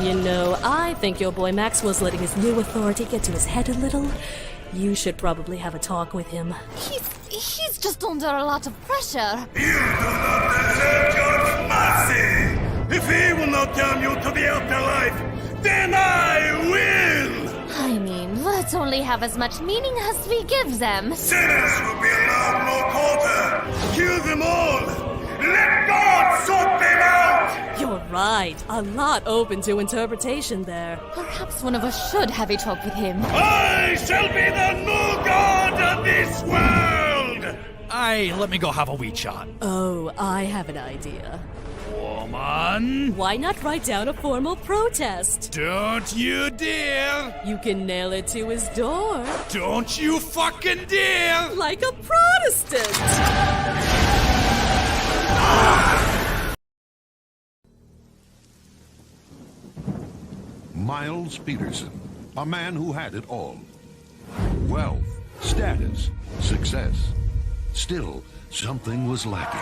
You know, I think your boy Maxwell's letting his new authority get to his head a little. You should probably have a talk with him. He's just under a lot of pressure. You do not deserve God's mercy! If he will not damn you to the afterlife, then I will! I mean, words only have as much meaning as we give them. Sinners will be allowed no quarter! Kill them all! Let God sort them out! You're right. A lot open to interpretation there. Perhaps one of us should have a talk with him. I shall be the new God of this world! Let me go have a wee chat. Oh, I have an idea. Woman! Why not write down a formal protest? Don't you dare! You can nail it to his door. Don't you fucking dare! Like a Protestant! Miles Peterson, a man who had it all. Wealth, status, success. Still, something was lacking.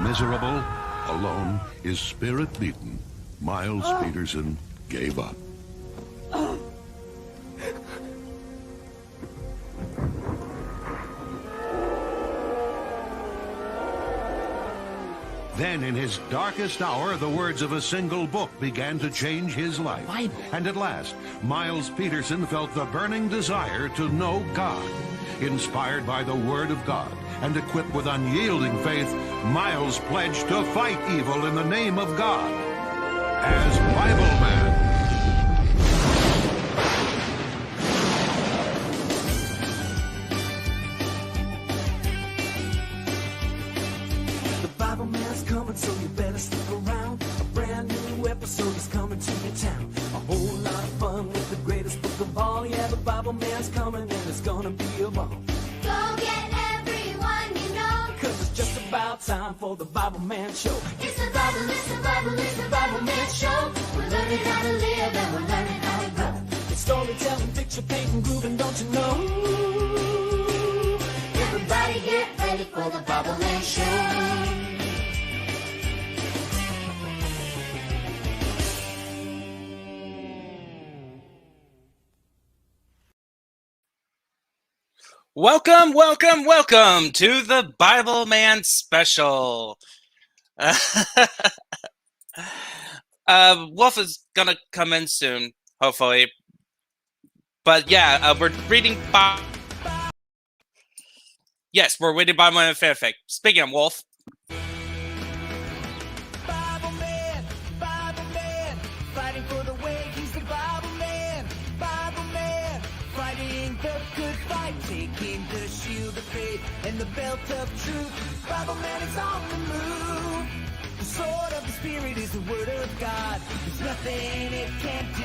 Miserable, alone, his spirit beaten, Miles Peterson gave up. Then, in his darkest hour, the words of a single book began to change his life. Bible. And at last, Miles Peterson felt the burning desire to know God. Inspired by the Word of God and equipped with unyielding faith, Miles pledged to fight evil in the name of God. As Bibleman. The Bibleman's coming, so you better stick around. A brand new episode is coming to your town. A whole lot of fun with the greatest book of all. Yeah, the Bibleman's coming and it's gonna be a ball. Go get everyone you know. Cause it's just about time for the Bibleman Show. It's the Bible, it's the Bible, it's the Bibleman Show. We're learning how to live and we're learning how to grow. It's storytelling, picture painting, grooving, don't you know? Everybody get ready for the Bibleman Show. Welcome to the Bibleman special. Wolf is gonna come in soon, hopefully. But yeah, we're reading. Yes, we're reading Bibleman fanfic. Speaking of Wolf. Bibleman, Bibleman, fighting for the way, he's the Bibleman. Bibleman, fighting the good fight, taking the shield of faith and the belt of truth. Bibleman is on the move. The sword of the Spirit is the word of God. There's nothing it can't do.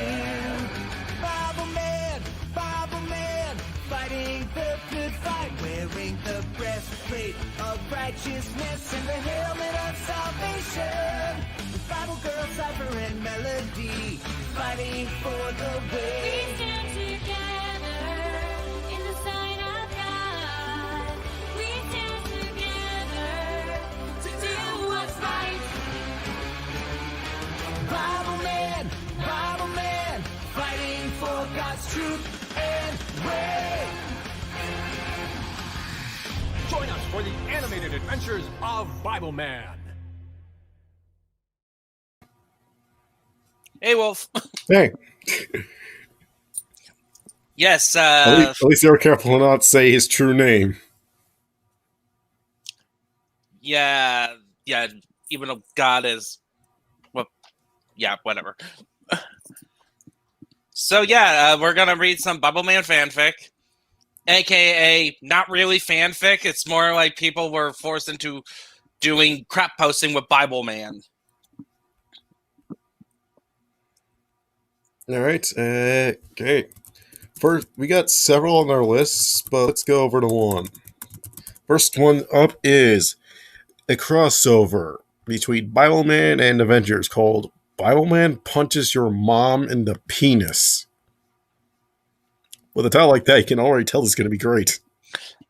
Bibleman, Bibleman, fighting the good fight, wearing the breastplate of righteousness and the helmet of salvation. The Bible girl, Cypher and Melody, fighting for the way. We stand together in the sight of God. We stand together to do what's right. Bibleman, Bibleman, fighting for God's truth and way. Join us for the animated adventures of Bibleman. Hey, Wolf. Hey. Yes. At least they were careful to not say his true name. Yeah. Even though God is, well, yeah, whatever. So yeah, we're gonna read some Bibleman fanfic, aka not really fanfic. It's more like people were forced into doing crap posting with Bibleman. All right. Okay. First, we got several on our lists, but let's go over to one. First one up is a crossover between Bibleman and Avengers called Bibleman Punches Your Mom in the Penis. With a title like that, you can already tell this is going to be great.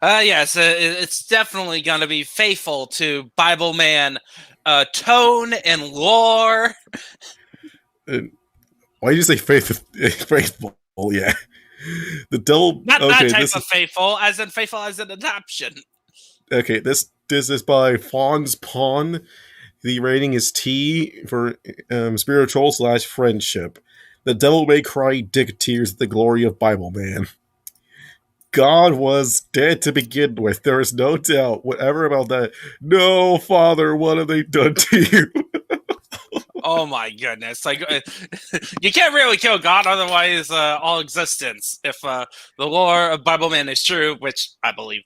Yes, it's definitely going to be faithful to Bibleman tone and lore. Why did you say faithful? Yeah. The devil. Not Okay, that type this of faithful as an adoption. okay. This is by Fawn's Pawn. The rating is T for spiritual / friendship. The devil may cry dick tears at the glory of Bible Man. God was dead to begin with. There is no doubt whatever about that. No, Father, what have they done to you? Oh my goodness! Like you can't really kill God, otherwise all existence. If the lore of Bible Man is true, which I believe,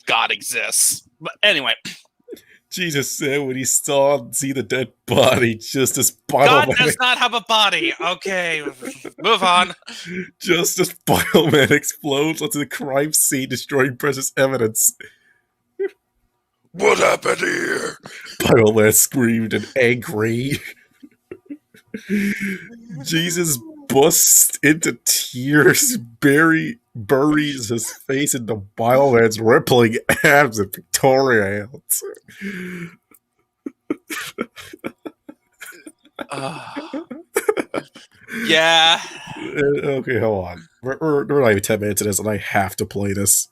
God exists. But anyway, Jesus said when he see the dead body, just as Bible God Man, does not have a body. Okay, move on. just as Bible Man explodes onto the crime scene, destroying precious evidence. What happened here? Bible Man screamed and angry. Jesus busts into tears, buries his face into Bible Man's rippling abs and pectoral hands. Yeah. Okay, hold on. We're not even 10 minutes in this, and I have to play this.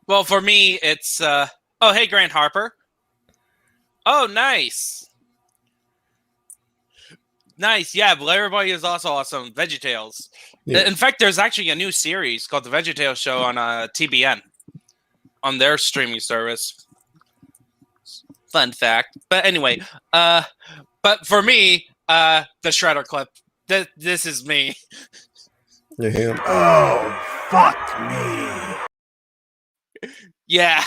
Well, for me, it's oh, hey, Grant Harper. Oh, nice. Nice, yeah, Blair Boy is also awesome. VeggieTales. Yeah. In fact, there's actually a new series called The VeggieTales Show on TBN on their streaming service. Fun fact. But anyway, but for me, the Shredder clip. This is me. Yeah. Oh, fuck me. Yeah.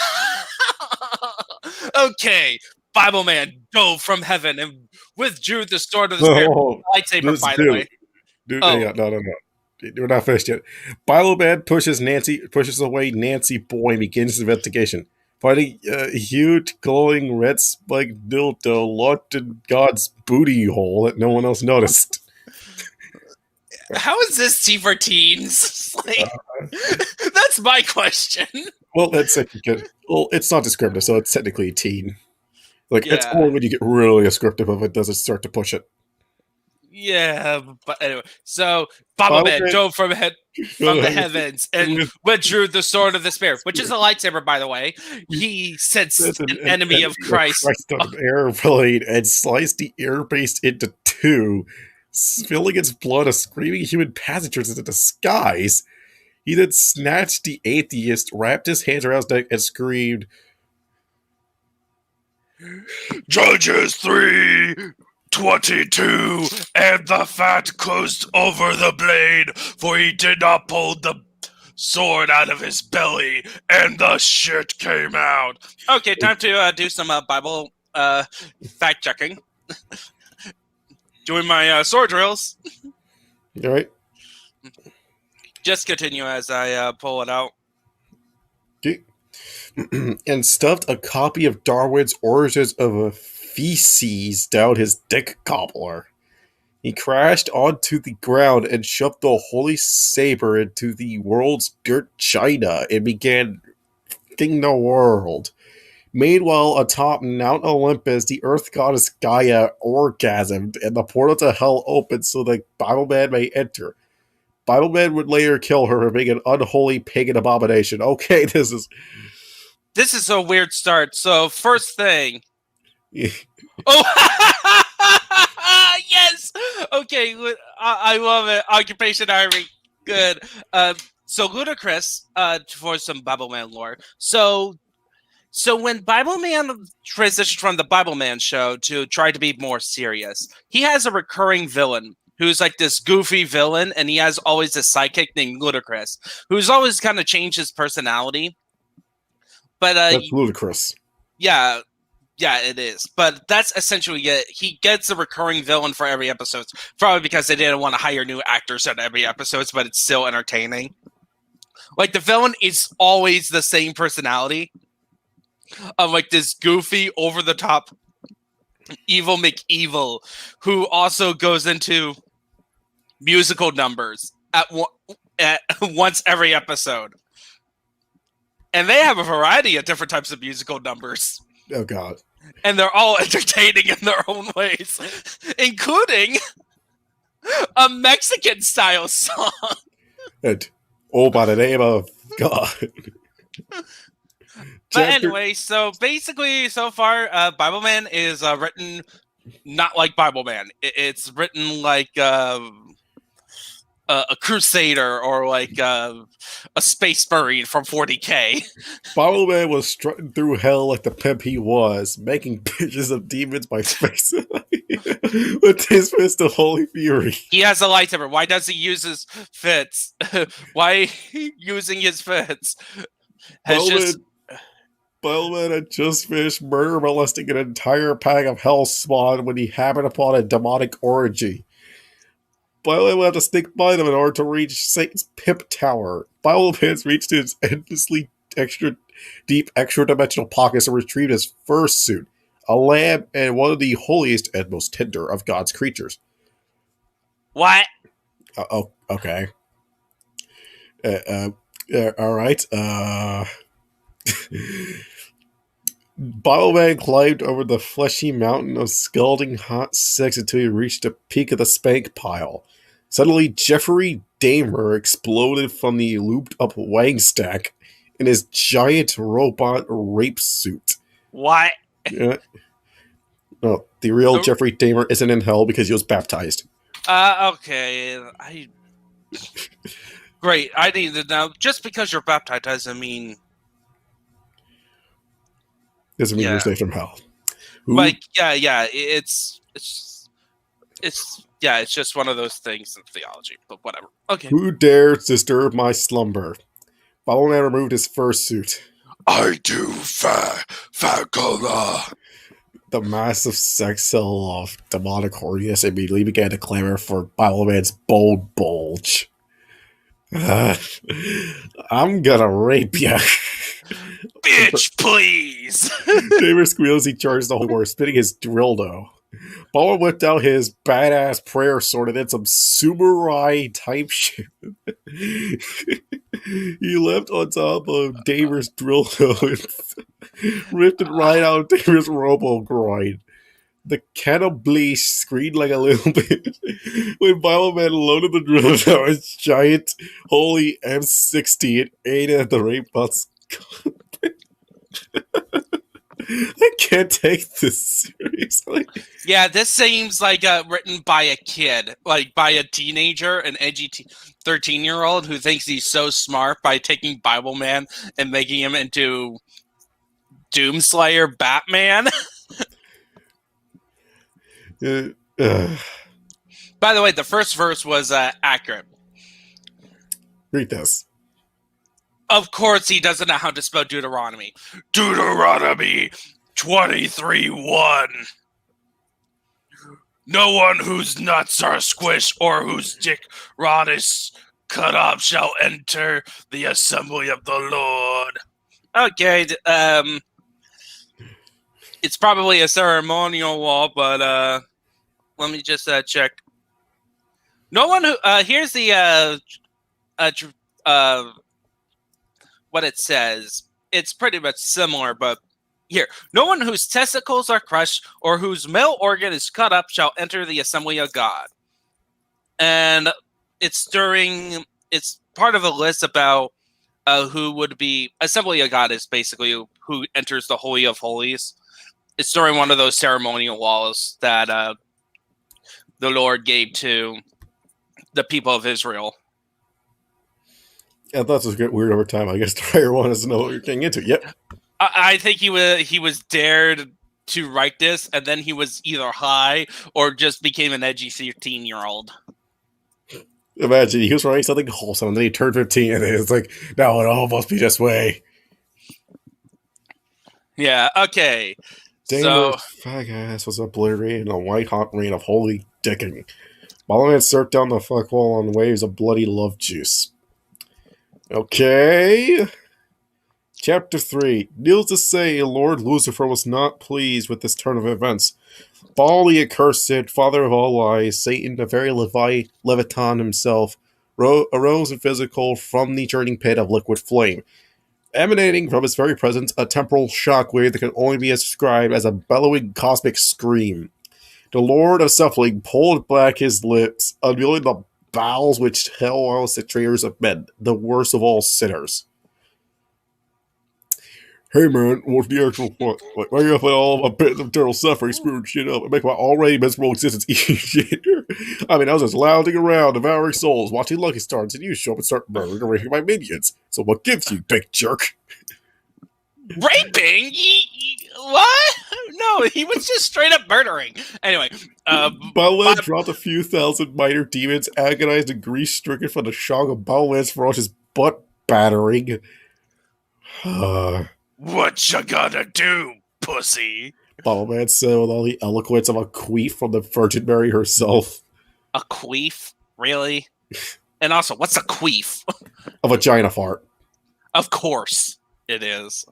Okay. Bible Man dove from heaven and withdrew the sword of the spirit. Lightsaber, by the way. Dude, Oh. hang on, no. We're not finished yet. Bible Man pushes away Nancy Boy and begins his investigation. Finding a huge glowing red spike dildo locked in God's booty hole that no one else noticed. How is this T for teens? Like, that's my question. Well, it's not descriptive, so it's technically teen. Like, it's Yeah. only when you get really descriptive of it does it start to push it. Yeah, but anyway, so Bible Man dove from the heavens and withdrew the sword of the spirit, which is a lightsaber, by the way. He sensed an enemy of Christ. On an airplane and sliced the airbase into two, spilling its blood of screaming human passengers into the skies. He then snatched the atheist, wrapped his hands around his neck, and screamed, Judges 3:22, and the fat closed over the blade, for he did not pull the sword out of his belly, and the shit came out. Okay, time to do some Bible fact checking. Doing my sword drills. all right? Just continue as I pull it out. Okay. And stuffed a copy of Darwin's Origins of a Feces down his dick gobbler. He crashed onto the ground and shoved the holy saber into the world's dirt china and began f***ing the world. Meanwhile, atop Mount Olympus, the Earth goddess Gaia orgasmed and the portal to hell opened so the Bible Man may enter. Bible Man would later kill her for being an unholy pagan abomination. Okay, this is a weird start. So first thing. Oh, yes. Okay, I love it. Occupation Army, good. So ludicrous. For some Bible Man lore. So when Bible Man transitioned from the Bible Man show to try to be more serious, he has a recurring villain who's like this goofy villain, and he has always a sidekick named Ludacris, who's always kind of changed his personality. But that's ludicrous. Yeah, it is. But that's essentially it. He gets a recurring villain for every episode, probably because they didn't want to hire new actors on every episode, but it's still entertaining. Like, the villain is always the same personality of like this goofy, over-the-top evil McEvil, who also goes into musical numbers at once every episode. And they have a variety of different types of musical numbers. Oh God. And they're all entertaining in their own ways, including a Mexican style song. And all by the name of God. But anyway, so basically, so far, Bibleman is written not like Bibleman. It's written like a crusader or like a space marine from 40K. Bibleman was strutting through hell like the pimp he was, making pictures of demons by space with his fist of holy fury. He has a lightsaber. Why does he use his fits? Why using his fits? Bibleman had just finished murder molesting an entire pack of hell spawn when he happened upon a demonic orgy. Bibleman had to sneak by them in order to reach Satan's pimp tower. Bibleman reached his endlessly extra dimensional pockets and retrieved his first suit, a lamb and one of the holiest and most tender of God's creatures. What? Oh, okay. All right. Bibleman climbed over the fleshy mountain of scalding hot sex until he reached the peak of the spank pile. Suddenly, Jeffrey Dahmer exploded from the looped-up wang stack in his giant robot rape suit. What? No, the real Jeffrey Dahmer isn't in hell because he was baptized. Okay. Great. I need to know. Just because you're baptized doesn't mean you're safe from hell. Like, yeah. It's just one of those things in theology, but whatever. Okay. Who dares disturb my slumber? Bibleman removed his fursuit. I do, Speical. The massive sex cell of demonic horniness immediately began to clamor for Bibleman's bold bulge. I'm gonna rape ya. Bitch, please! Damer squeals, he charged the horse, spitting his dildo. Bibleman whipped out his badass prayer sword and then some samurai type shit. He leapt on top of Damer's dildo and ripped it right out of Damer's robo groin. The cannibal screamed like a little bit when Bibleman loaded the drill down his giant holy M60 and aimed at the rape butts. I can't take this seriously. Yeah, this seems like written by a kid, like by a teenager, an edgy 13-year-old who thinks he's so smart by taking Bibleman and making him into Doomslayer Batman. By the way, the first verse was accurate. Read this. Of course, he doesn't know how to spell Deuteronomy. Deuteronomy 23:1. No one whose nuts are squished or whose dick rod is cut off shall enter the assembly of the Lord. Okay, it's probably a ceremonial wall, but let me just check. No one who here's the what it says. It's pretty much similar, but here, no one whose testicles are crushed or whose male organ is cut up shall enter the assembly of God. And it's part of a list about who would be assembly of God is basically who enters the Holy of Holies. It's during one of those ceremonial laws that the Lord gave to the people of Israel. Yeah, I thought this was getting weird over time. I guess the writer wanted us to know what you're getting into. Yep. I think he was dared to write this, and then he was either high or just became an edgy 13-year-old. Imagine he was writing something wholesome, and then he turned 15, and it's like, now it all must be this way. Yeah, okay. Damer's fag ass was obliterated in a white-hot rain of holy dicking. Bibleman surfed down the fuck wall on waves of bloody love juice. Okay. Chapter 3. Needless to say, Lord Lucifer was not pleased with this turn of events. Baal the accursed, father of all lies, Satan, the very Leviathan himself, arose in physical from the churning pit of liquid flame, emanating from its very presence a temporal shockwave that can only be described as a bellowing cosmic scream. The Lord of Suffering pulled back his lips, unveiling the bowels which hell the traitors of men, the worst of all sinners. Hey man, what's the actual point? Like, why you have all my bit of eternal suffering screwing shit up and make my already miserable existence easier? I mean, I was just lounging around, devouring souls, watching Lucky Stars, and you show up and start murdering and raping my minions. So what gives you, big jerk? Raping? What? No, he was just straight up murdering. Anyway, Bowman dropped a few thousand minor demons, agonized and grief-stricken from the shock of Bowman's ferocious butt battering. What you gonna do, pussy? Bowman said with all the eloquence of a queef from the Virgin Mary herself. A queef? Really? And also, what's a queef? A vagina fart. Of course it is.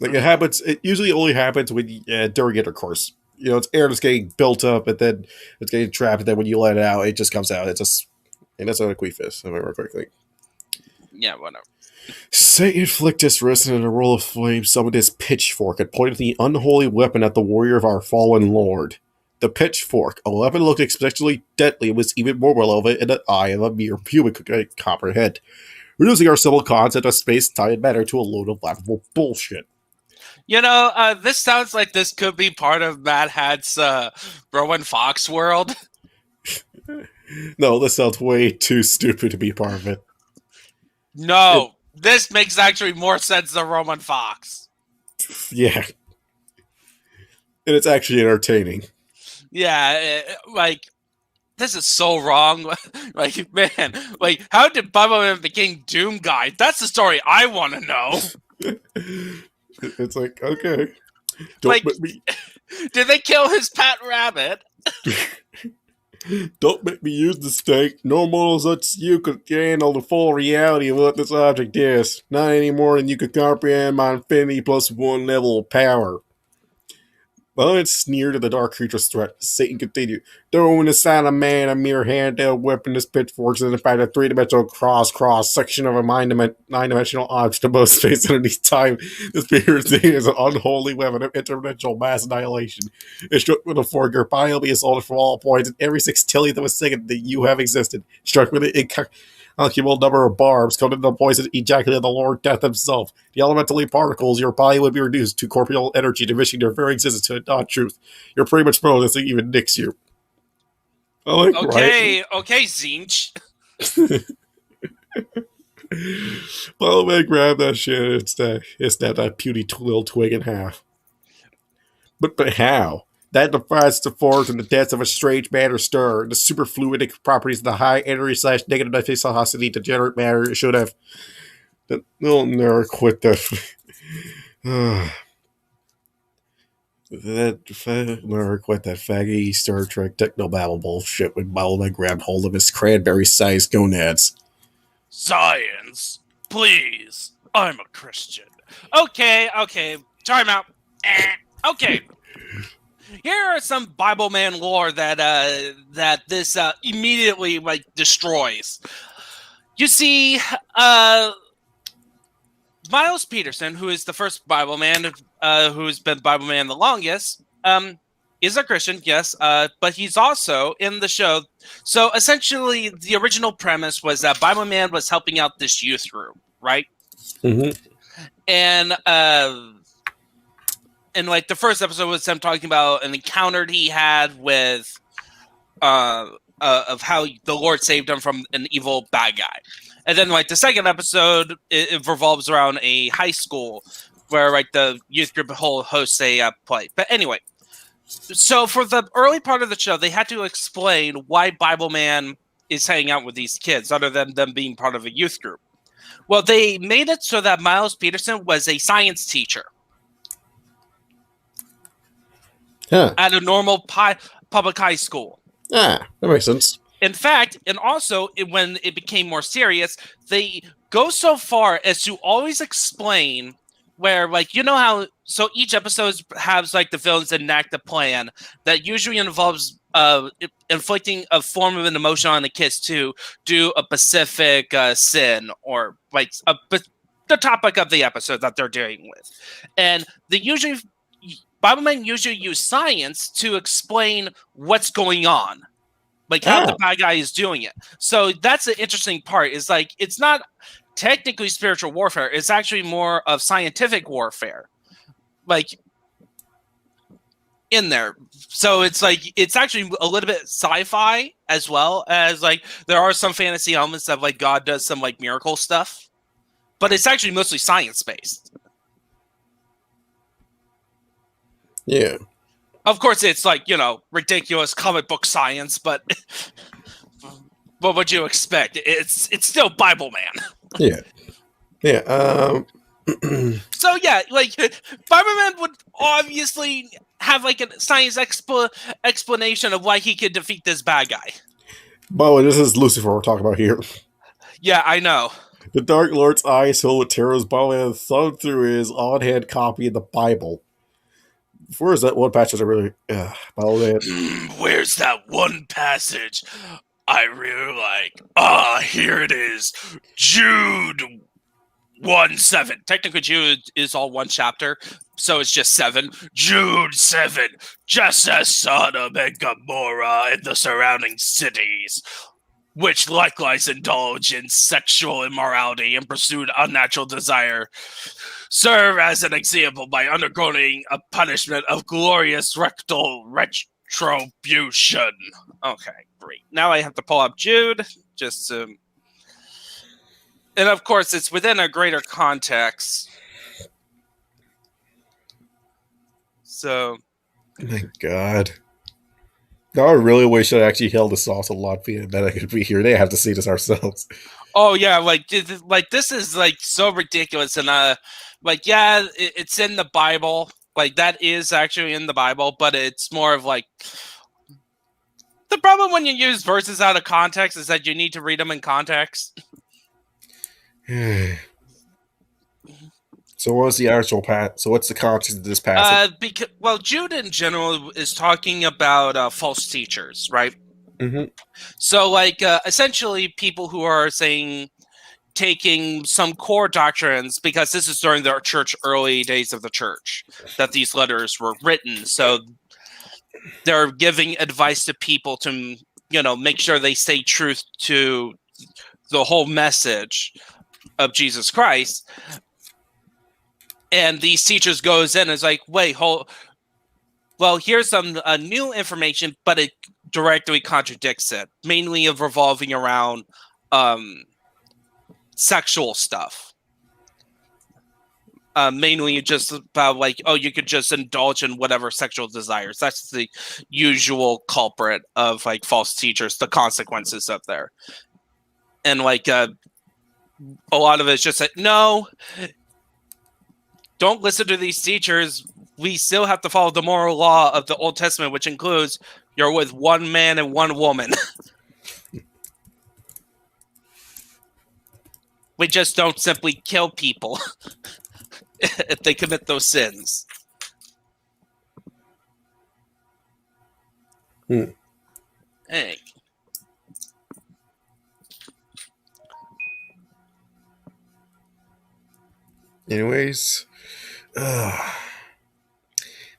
Like it happens. It usually only happens when during intercourse. You know, it's air that's getting built up, and then it's getting trapped. And then when you let it out, it just comes out. It's just, and that's what a queef is. If I remember correctly. Yeah, whatever. Satan flicked his wrist, and in a roll of flame, summoned his pitchfork and pointed the unholy weapon at the warrior of our fallen lord. The pitchfork, a weapon looked especially deadly, and was even more relevant in the eye of a mere human could comprehend, reducing our simple concept of space-time matter to a load of laughable bullshit. You know, this sounds like this could be part of Mad Hat's Rowan Fox world. No, this sounds way too stupid to be part of it. No, this makes actually more sense than Rowan Fox. Yeah. And it's actually entertaining. Yeah, like, this is so wrong. Like, man, like, how did Bibleman become Doom Guy? That's the story I want to know. It's like, okay. Like, did they kill his pet rabbit? Don't make me use the stake. No mortal such as you could handle the full reality of what this object is. Not any more than you could comprehend my infinity plus one level of power. Bowman sneered at the dark creature's threat. Satan continued. Though in the sign of man, a mere handheld weapon, this pitchfork is in fact a three-dimensional cross-section of a nine-dimensional object of both space and time. This spear is an unholy weapon of interdimensional mass annihilation. It struck with a fork, your body will be assaulted from all points, and every 6/1000th of a second that you have existed. Struck with an incalculable number of barbs, coated in the poison, ejaculated the Lord Death himself. The elementally particles, your body would be reduced to corporeal energy, diminishing their very existence to a non-truth. You're pretty much prone to even nicks you. Like, okay, right? okay, Zinch. Well, man, grab that shit. It's that puny little twig in half. But how? That defies the force and the depths of a strange matter stir. The superfluidic properties of the high energy / negative viscosity degenerate matter should have. They'll never quit that. Never quit that faggy Star Trek technobabble bullshit when Bowman grabbed hold of his cranberry-sized gonads. Science, please. I'm a Christian. Okay, time out. Okay. Here are some Bibleman lore that this immediately destroys. You see, Miles Peterson, who is the first Bibleman, who's been Bibleman the longest, is a Christian, yes, but he's also in the show. So essentially, the original premise was that Bibleman was helping out this youth group, right? Mm-hmm. And the first episode was him talking about an encounter he had with of how the Lord saved him from an evil bad guy. And then the second episode, it revolves around a high school where the youth group hosts a play. But anyway, so for the early part of the show, they had to explain why Bibleman is hanging out with these kids other than them being part of a youth group. Well, they made it so that Miles Peterson was a science teacher. Huh. At a normal public high school. Ah, that makes sense. In fact, and also when it became more serious, they go so far as to always explain where, you know how, so each episode has the villains enact a plan that usually involves inflicting a form of an emotion on the kids to do a specific sin or like the topic of the episode that they're dealing with. And Biblemen usually use science to explain what's going on, like how the bad guy is doing it. So that's the interesting part, is like it's not technically spiritual warfare, it's actually more of scientific warfare, like in there. So it's like it's actually a little bit sci-fi, as well as like there are some fantasy elements that like God does some like miracle stuff, but it's actually mostly science based. Yeah. Of course, it's like, ridiculous comic book science, but what would you expect? It's still Bibleman. Yeah. Yeah. So yeah, like Bibleman would obviously have like a science explanation of why he could defeat this bad guy. By the way, this is Lucifer we're talking about here. Yeah, I know. The Dark Lord's eyes filled with terror as Bibleman thumbed through his on-hand copy of the Bible. Where is that one passage I really... Bibleman. Where's that one passage I really like? Here it is. Jude 1:7. Technically, Jude is all one chapter, so it's just 7. Jude 7. Just as Sodom and Gomorrah and the surrounding cities, which likewise indulge in sexual immorality and pursued unnatural desire, serve as an example by undergoing a punishment of glorious rectal retribution. Okay, great. Now I have to pull up Jude, just to... And of course, it's within a greater context. So... My God. Now I really wish I actually held this off to Latvian and that I could be here. They have to see this ourselves. Oh yeah, like this is like so ridiculous, and it's in the Bible. Like that is actually in the Bible, but it's more of like the problem when you use verses out of context is that you need to read them in context. So what's the actual So what's the context of this passage? Jude in general is talking about false teachers, right? Mm-hmm. So, essentially, people who are taking some core doctrines, because this is during the church, early days of the church, that these letters were written. So they're giving advice to people to, make sure they stay truth to the whole message of Jesus Christ. And these teachers goes in and is like, here's some new information, but it directly contradicts it, mainly of revolving around sexual stuff. Mainly just about you could just indulge in whatever sexual desires. That's the usual culprit of false teachers, the consequences of there. And a lot of it's just no, don't listen to these teachers. We still have to follow the moral law of the Old Testament, which includes you're with one man and one woman. We just don't simply kill people if they commit those sins. Hey. Anyways,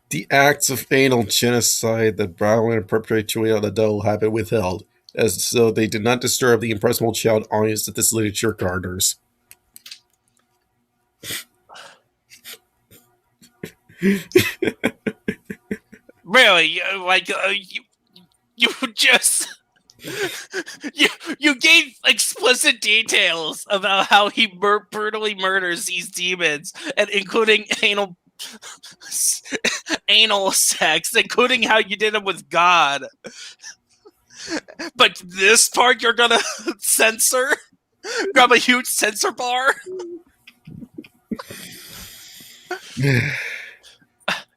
the acts of anal genocide that Brown perpetuated on the devil have been withheld, as so they did not disturb the impressionable child audience that this literature garners. Really, you just you gave explicit details about how he brutally murders these demons, and including anal sex, including how you did it with God. But this part you're gonna censor? Grab a huge censor bar?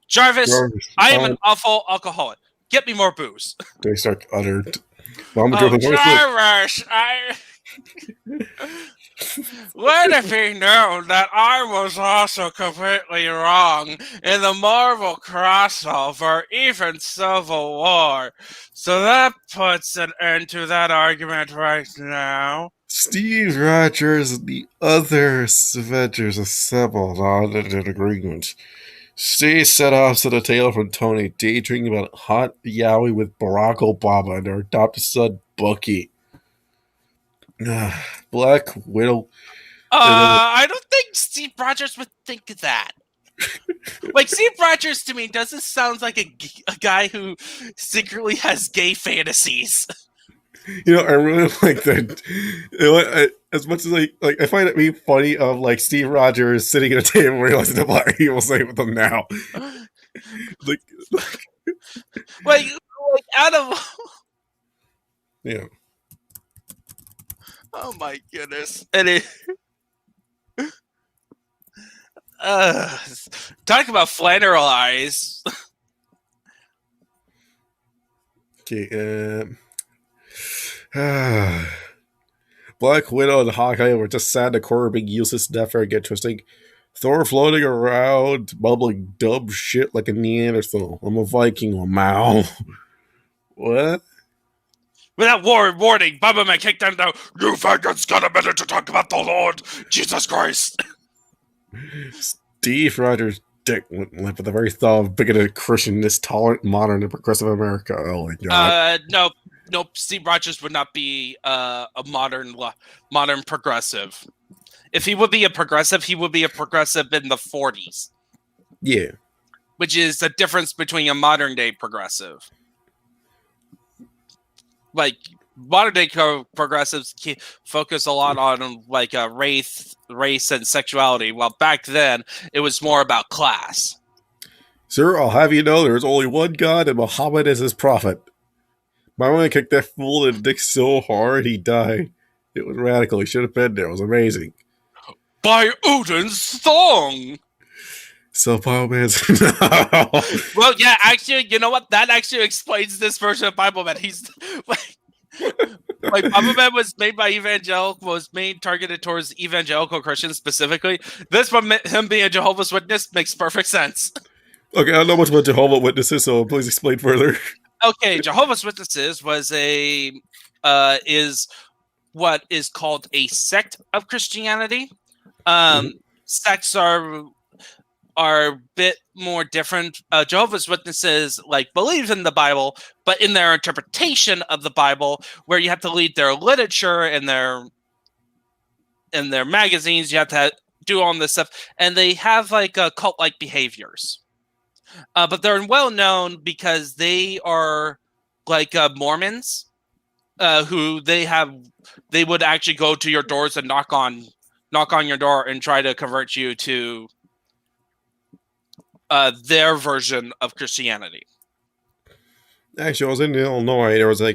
Jarvis, I am an awful alcoholic. Get me more booze. They start uttered. Jarvis, Let it be known that I was also completely wrong in the Marvel crossover, even Civil War. So that puts an end to that argument right now. Steve Rogers and the other Avengers assembled on an agreement. Steve set off to the tale from Tony, daydreaming about hot yaoi with Barack Obama and their adopted son, Bucky. Black Widow. I don't think Steve Rogers would think that. Like, Steve Rogers to me doesn't sound like a guy who secretly has gay fantasies. You know, I really like that. You know, as much as I find it being funny of like Steve Rogers sitting at a table realizing the Black people say with them now. like out of yeah. Oh my goodness! And it. Talk about flannel eyes. Okay. Black Widow and Hawkeye were just sad the corner being useless never get twisting. Thor floating around, bubbling dumb shit like a Neanderthal. I'm a Viking, Lamau. What? Without warning, Bibleman kicked them down. You faggots got a minute to talk about the Lord Jesus Christ. Steve Rogers' dick went limp at the very thought of bigoted Christian, this tolerant, modern, and progressive America. Oh my god. Nope. Steve Rogers would not be a modern progressive. If he would be a progressive, he would be a progressive in the 40s. Yeah. Which is the difference between a modern day progressive. Like, modern day progressives focus a lot on like race and sexuality, while back then it was more about class. Sir, I'll have you know there is only one God and Muhammad is his prophet. My man kicked that fool in the dick so hard he died. It was radical. He should have been there. It was amazing. By Odin's thong! So Bibleman's no. Well, yeah, actually, you know what? That actually explains this version of Bibleman. He's like Bibleman was made by targeted towards evangelical Christians specifically. This one, him being a Jehovah's Witness, makes perfect sense. Okay, I don't know much about Jehovah's Witnesses, so please explain further. Okay, Jehovah's Witnesses is what is called a sect of Christianity. Sects are a bit more different. Jehovah's Witnesses believe in the Bible, but in their interpretation of the Bible, where you have to read their literature and their magazines, you have to do all this stuff, and they have cult-like behaviors. But they're well known because they are Mormons, who they would actually go to your doors and knock on your door and try to convert you to their version of Christianity. Actually, I was in Illinois. There was we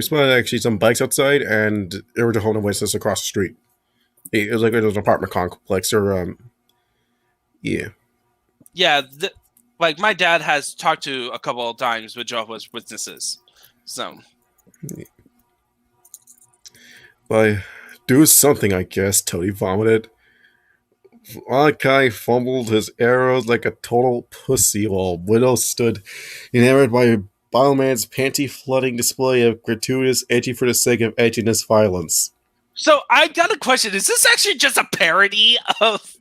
spotted actually some bikes outside, and there were Jehovah's Witnesses across the street. It was it was an apartment complex, or yeah. Yeah, my dad has talked to a couple of times with Jehovah's Witnesses, so. By do something, I guess. Tony vomited. Malachi fumbled his arrows like a total pussy while Widow stood enamored by Bibleman's panty-flooding display of gratuitous, edgy for the sake of edginess violence. So I got a question. Is this actually just a parody of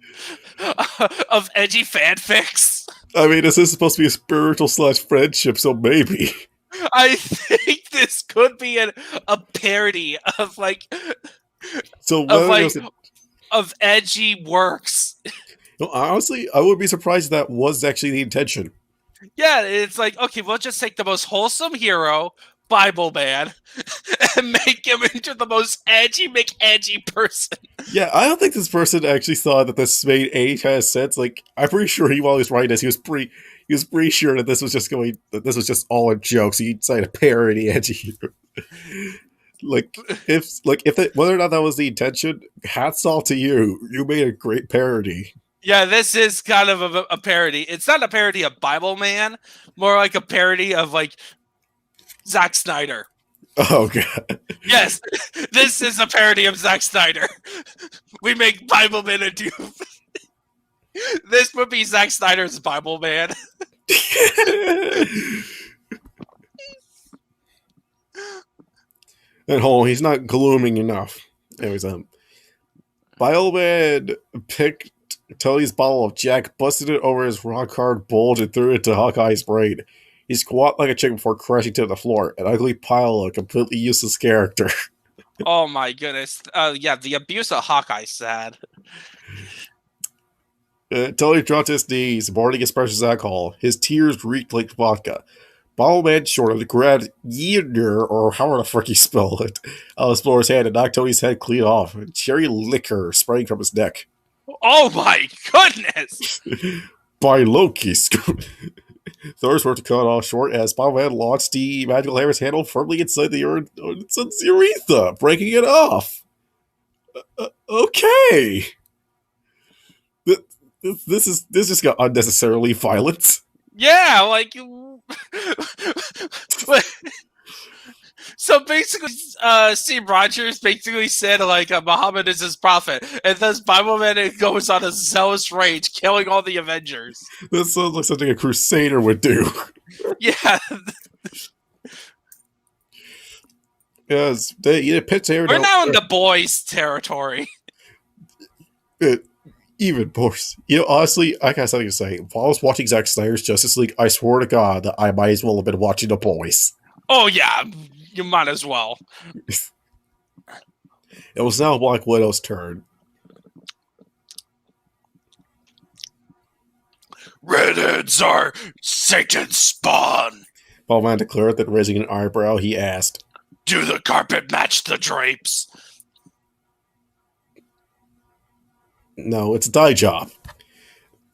edgy fanfics? I mean, this is supposed to be a spiritual / friendship, so maybe. I think this could be a parody of of edgy works. No, honestly, I would be surprised if that was actually the intention. Yeah, it's okay, we'll just take the most wholesome hero, Bibleman, and make him into the most edgy person. Yeah, I don't think this person actually thought that this made any kind of sense. I'm pretty sure while he was writing this, he was pretty sure that this was just all a joke. So he decided to parody edgy. Whether or not that was the intention, hats off to you. You made a great parody. Yeah, this is kind of a parody. It's not a parody of Bibleman, more like a parody of Zack Snyder. Oh god. Yes, this is a parody of Zack Snyder. We make Bibleman a dupe. This would be Zack Snyder's Bibleman. And hold on, he's not glooming enough. Anyways, Bibleman picked Tony's bottle of Jack, busted it over his rock hard bulge, and threw it to Hawkeye's brain. He squat like a chicken before crashing to the floor, an ugly pile of completely useless character. Oh my goodness. Yeah, the abuse of Hawkeye's sad. Tony dropped to his knees, mourning his precious alcohol. His tears reeked like vodka. Bottle-man shorted, grabbed Yeager, or however the frick you spell it, out of Explorer's hand and knocked Tony's head clean off. Cherry liquor sprang from his neck. Oh my goodness! By Loki! Thor's were to cut off short as Bottle-man launched the magical hammer's handle firmly inside the urethra, breaking it off. Okay. This just got unnecessarily violent. Yeah, like so basically, Steve Rogers basically said like Muhammad is his prophet, and thus Bibleman goes on a zealous rage, killing all the Avengers. This sounds like something a Crusader would do. Yeah, yes, they pitch air. we're now in the boys' territory. Even worse. Honestly, I got something to say. While I was watching Zack Snyder's Justice League, I swear to God that I might as well have been watching The Boys. Oh yeah, you might as well. It was now Black Widow's turn. Redheads are Satan's spawn. Ballman declared that, raising an eyebrow, he asked, Do the carpet match the drapes? No, it's a dye job.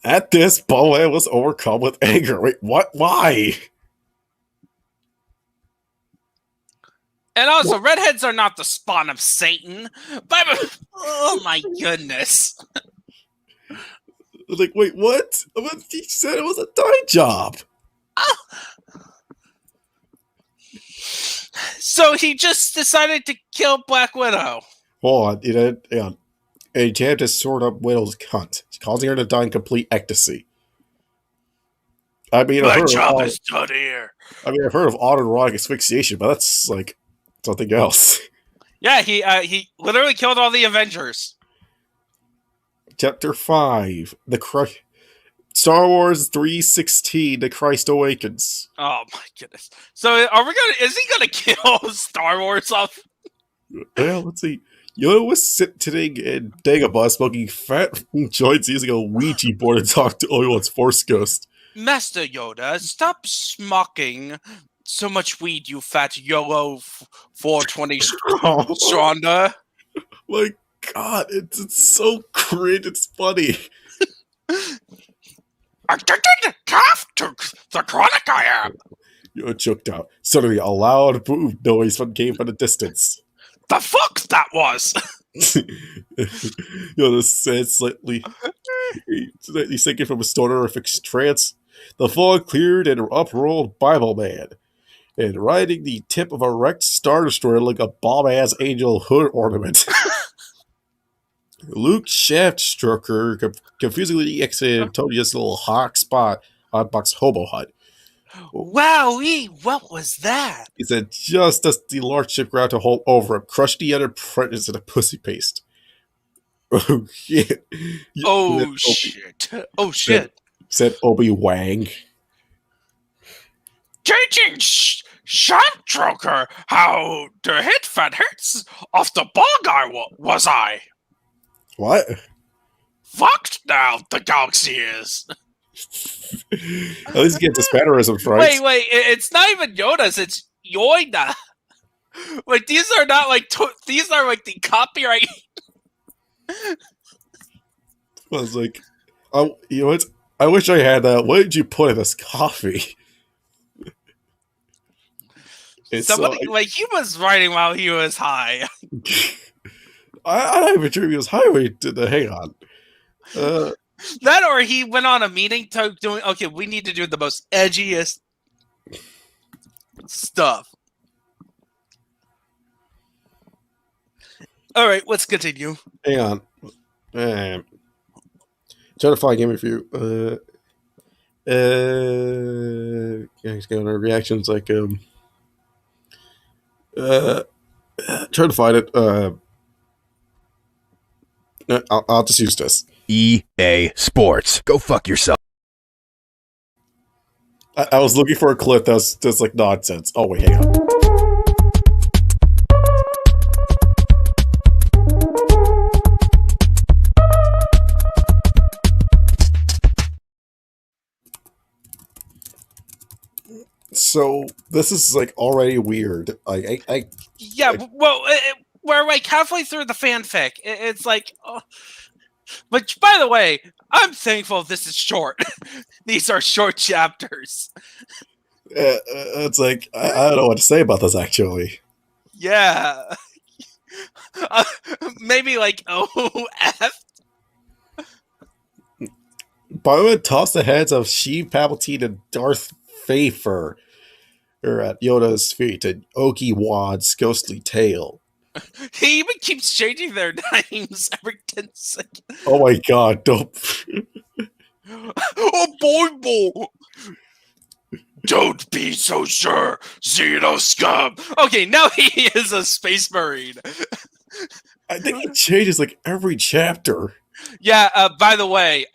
At this, Ballman was overcome with anger. Wait, what? Why? And also, redheads are not the spawn of Satan. Oh my goodness. Like, wait, what? He said it was a dye job. So he just decided to kill Black Widow. Hold on, and he jabbed his sword up Widow's cunt, causing her to die in complete ecstasy. I mean, My job is done here. I've heard of autoerotic asphyxiation, but that's like something else. Yeah, he literally killed all the Avengers. Chapter 5, Star Wars 3:16, The Christ Awakens. Oh my goodness. So is he gonna kill Star Wars off? Well, let's see. Yoda was sitting in Dagobah smoking fat joints using a Ouija board to talk to Obi-Wan's Force Ghost. Master Yoda, stop smoking so much weed, you fat YOLO 420 Stronda. My God, it's so cringe, it's funny. Addicted calf to the chronic I am. Yoda choked out. Suddenly, a loud boom noise came from the distance. The fuck that was? Yoda said, slightly sinking from a stonerific trance. The fog cleared and up rolled Bibleman, and riding the tip of a wrecked Star Destroyer like a bomb-ass angel hood ornament. Luke Shaftstroker confusingly exited Tony's little hawk spot on Buck's hobo hut. Wowee, what was that? He said just as the large ship ground to hold over him, crushed the other apprentice in a pussy paste. Oh shit. Oh shit. Oh shit. Said Obi-Wang. Teaching Shaftstroker how to hit fat hits off the ball guy was I. What? Fucked now the galaxy is. At least get the spatterisms right. Wait, it's not even Yoda's, it's Yoida. Like, these are not like, these are like the copyright. I was like, oh, you know what? I wish I had that. What did you put in this coffee? Somebody, like, he was writing while he was high. I don't even dream he was highway to the hang on. That or he went on a meeting to doing, okay, we need to do the most edgiest stuff. All right, let's continue. Hang on. Trying to find a game review. Guys, got our reactions like trying to find it. I'll just use this. EA Sports. Go fuck yourself. I was looking for a clip that's like nonsense. Oh wait, hang on. So this is like already weird. Like Yeah, well, we're like halfway through the fanfic. It's like, but by the way, I'm thankful this is short. These are short chapters. it's like I don't know what to say about this actually. Yeah, maybe like OF. Bowman tossed the heads of Sheev Palpatine and Darth Vader at Yoda's feet, and Oki Wad's ghostly tail. He even keeps changing their names every 10 seconds. Oh my god, don't. Oh boy. Don't be so sure, Xeno scum. Okay, now he is a space marine. I think he changes like every chapter. Yeah, by the way,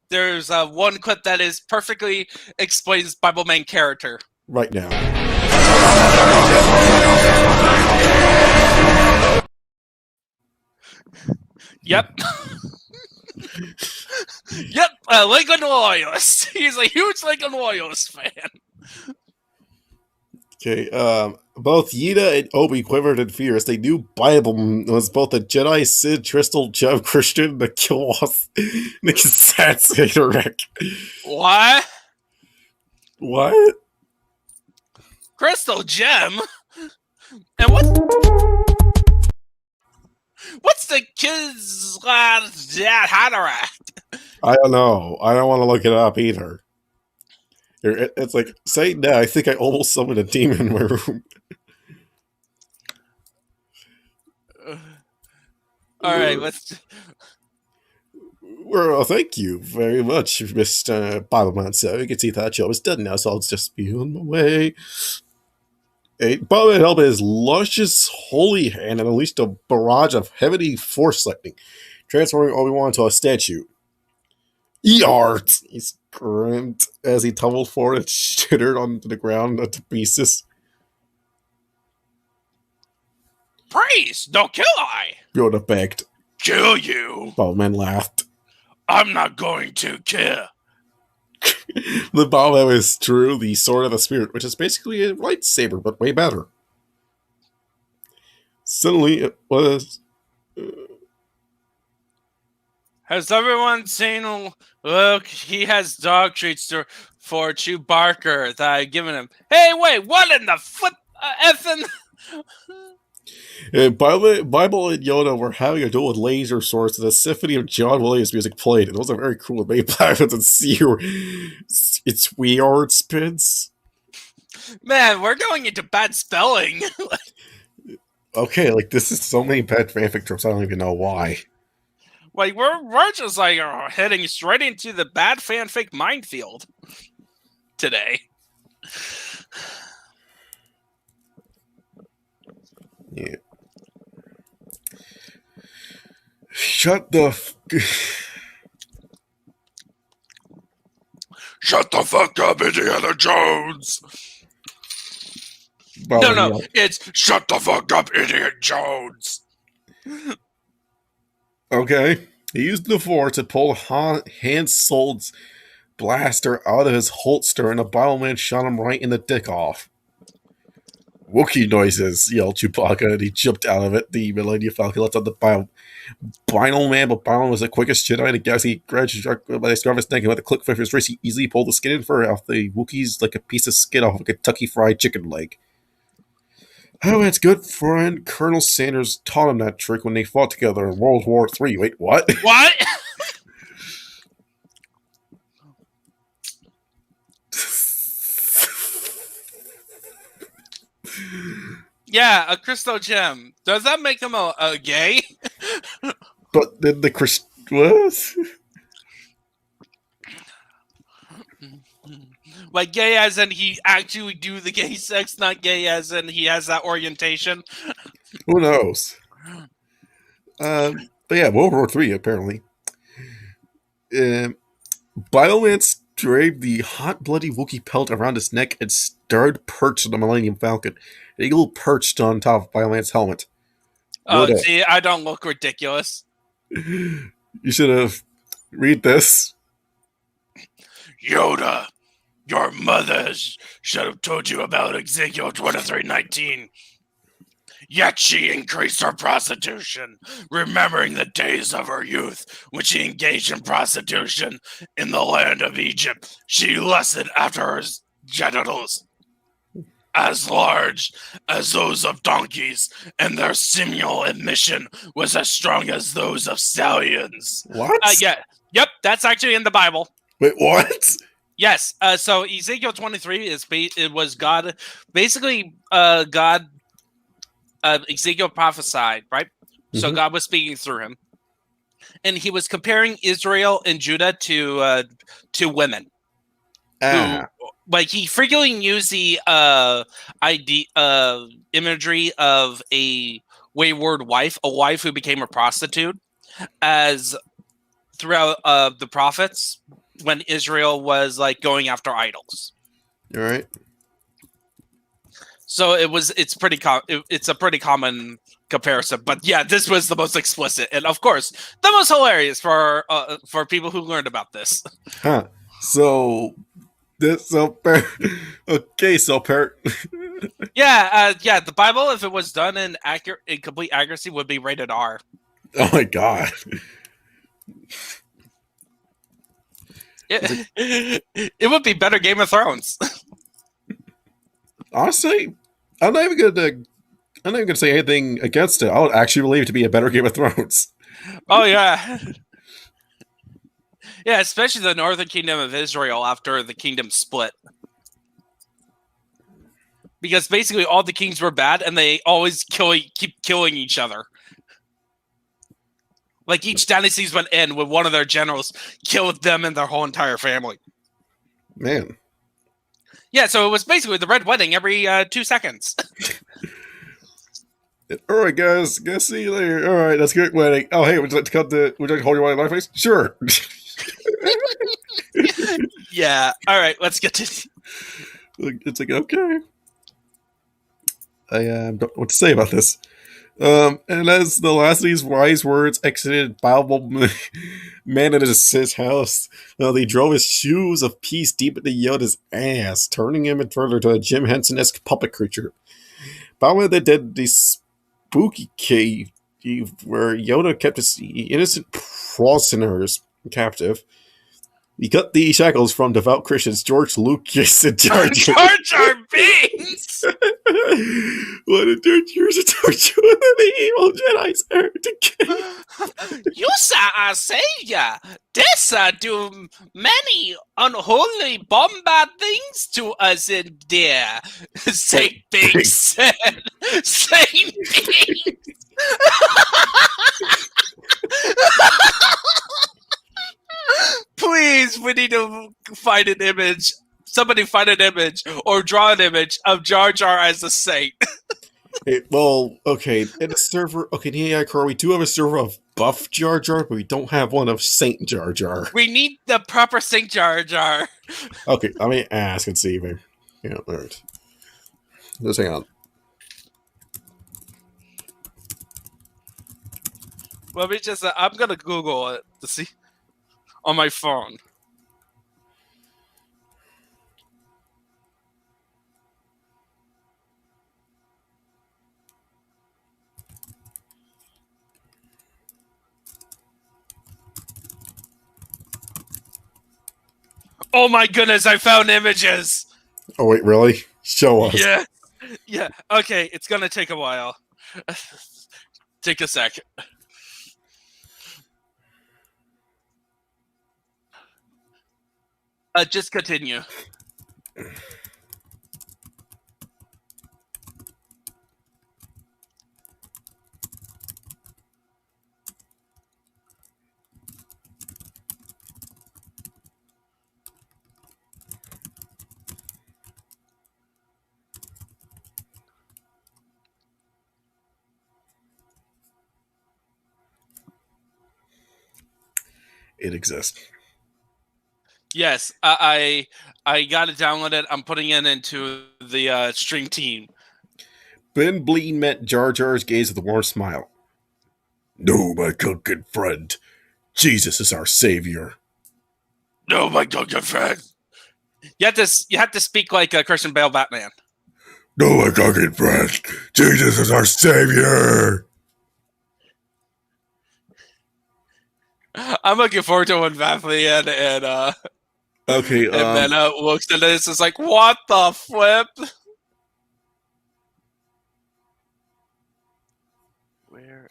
there's one clip that is perfectly explains Bibleman character. Right now. Yep. Yep, Lincoln Loyalist. He's a huge Lincoln Loyalist fan. Okay, both Yida and Obi quivered in fear as they knew Bibleman was both a Jedi Sid Tristal Jev Christian, the Kilwath, the Kassatz Rick. What? What? Crystal Gem? And what's the kid's Hatteract? I don't know. I don't want to look it up either. It's like, saying that, I think I almost summoned a demon in my room. Alright, let's... Well, thank you very much, Mr. Bibleman, sir. You can see that job is done now, so I'll just be on my way. Bibleman held his luscious holy hand and unleashed a barrage of heavy force lightning, transforming Obi-Wan into a statue. Eart! He screamed as he tumbled forward and shittered onto the ground to pieces. Praise, no kill I. Yoda begged. Kill you. Bibleman laughed. I'm not going to kill. The Bibleman is true, the sword of the spirit, which is basically a lightsaber, but way better. Suddenly, it was... Has everyone seen Luke? He has dog treats for Chewbacca that I've given him. Hey, wait, what in the foot effing? Bible and Yoda were having a duel with laser swords, and the symphony of John Williams music played. It was a very cool May Pirates and see it's weird spins. Man, we're going into bad spelling. Okay, like this is so many bad fanfic tropes, I don't even know why. Like we're just like heading straight into the bad fanfic minefield today. Yeah. Shut the Shut the fuck up, Indiana Jones. No, it's Shut the fuck up, Idiot Jones. Okay. He used the Force to pull Han Solo's blaster out of his holster, and the Bibleman shot him right in the dick off. Wookiee noises, yelled Chewbacca, and he jumped out of it. The Millennium Falcon left on the Bibleman, but Bibleman was the quickest Jedi in the galaxy. Gradually struck by the scruff of his neck, and with a click of his wrist, he easily pulled the skin and fur off the Wookiees like a piece of skin off a Kentucky Fried Chicken leg. Oh, his good friend Colonel Sanders taught him that trick when they fought together in World War III. Wait, what? What? Yeah, a crystal gem. Does that make him a gay? But then the Christ what? Like gay as in he actually do the gay sex, not gay as in he has that orientation. Who knows? But yeah, World War III apparently. Bioman draped the hot, bloody Wookiee pelt around his neck and starred perched on the Millennium Falcon. An eagle perched on top of Bioman's helmet. Oh, Yoda. see, I don't look ridiculous. You should have read this. Yoda, your mother should have told you about Ezekiel 23:19. Yet she increased her prostitution, remembering the days of her youth when she engaged in prostitution in the land of Egypt. She lusted after her genitals, as large as those of donkeys, and their seminal emission was as strong as those of stallions. What? Yep, that's actually in the Bible. Wait, what? Yes. So Ezekiel 23 it was God, basically. God. Ezekiel prophesied, right? So Mhm. God was speaking through him, and he was comparing Israel and Judah to women. Ah, Who, like he frequently used the imagery of a wayward wife, a wife who became a prostitute, as throughout the prophets when Israel was like going after idols. all right. So it's a pretty common comparison, but yeah, this was the most explicit, and of course, the most hilarious for people who learned about this. Huh. So this okay. So Yeah, the Bible, if it was done in complete accuracy, would be rated R. Oh my god. It would be better Game of Thrones. Honestly, I'm not even gonna say anything against it. I would actually believe it to be a better Game of Thrones. Oh yeah. Yeah, especially the Northern Kingdom of Israel after the kingdom split. Because basically all the kings were bad and they always keep killing each other. Like each dynasty went in with one of their generals killed them and their whole entire family. Man. Yeah, so it was basically the Red Wedding every 2 seconds. All right, guys. Guess see you later. All right, that's a great wedding. Oh, hey, would you like to hold your wedding in my face? Sure. Yeah. All right, let's get to. It's like okay. I don't know what to say about this. And as the last of these wise words exited Bible man at his house, they drove his shoes of peace deep into Yoda's ass, turning him further to a Jim Henson-esque puppet creature. Bible then did the spooky cave where Yoda kept his innocent prisoners captive. He cut the shackles from devout Christians George Lucas and Jar Jar. Jar Jar Binks! What a dirt years of torture the evil Jedi's heard again. You are our savior. This do many unholy bombard things to us in there. Saint Binks said. Saint Binks. Please, we need to find an image. Somebody find an image or draw an image of Jar Jar as a saint. Hey, well, okay, in the server, okay, in the AI core, we do have a server of buff Jar Jar, but we don't have one of Saint Jar Jar. We need the proper Saint Jar Jar. Okay, let me ask and see. Maybe. Yeah, alright. Just hang on. Let me just, I'm gonna Google it to see on my phone. Oh my goodness, I found images! Oh, wait, really? Show us. Yeah. Yeah, okay, it's gonna take a while. Take a sec. Just continue. it exists. Yes, I got it downloaded. I'm putting it into the stream team. Ben Bleen met Jar Jar's gaze with a warm smile. No, my good friend. Jesus is our savior. No, my good friend. You have to speak like a Christian Bale Batman. No, my good friend. Jesus is our savior. I'm looking forward to when Bethlehem and Okay, and then looks at this. It's like, what the flip? Where?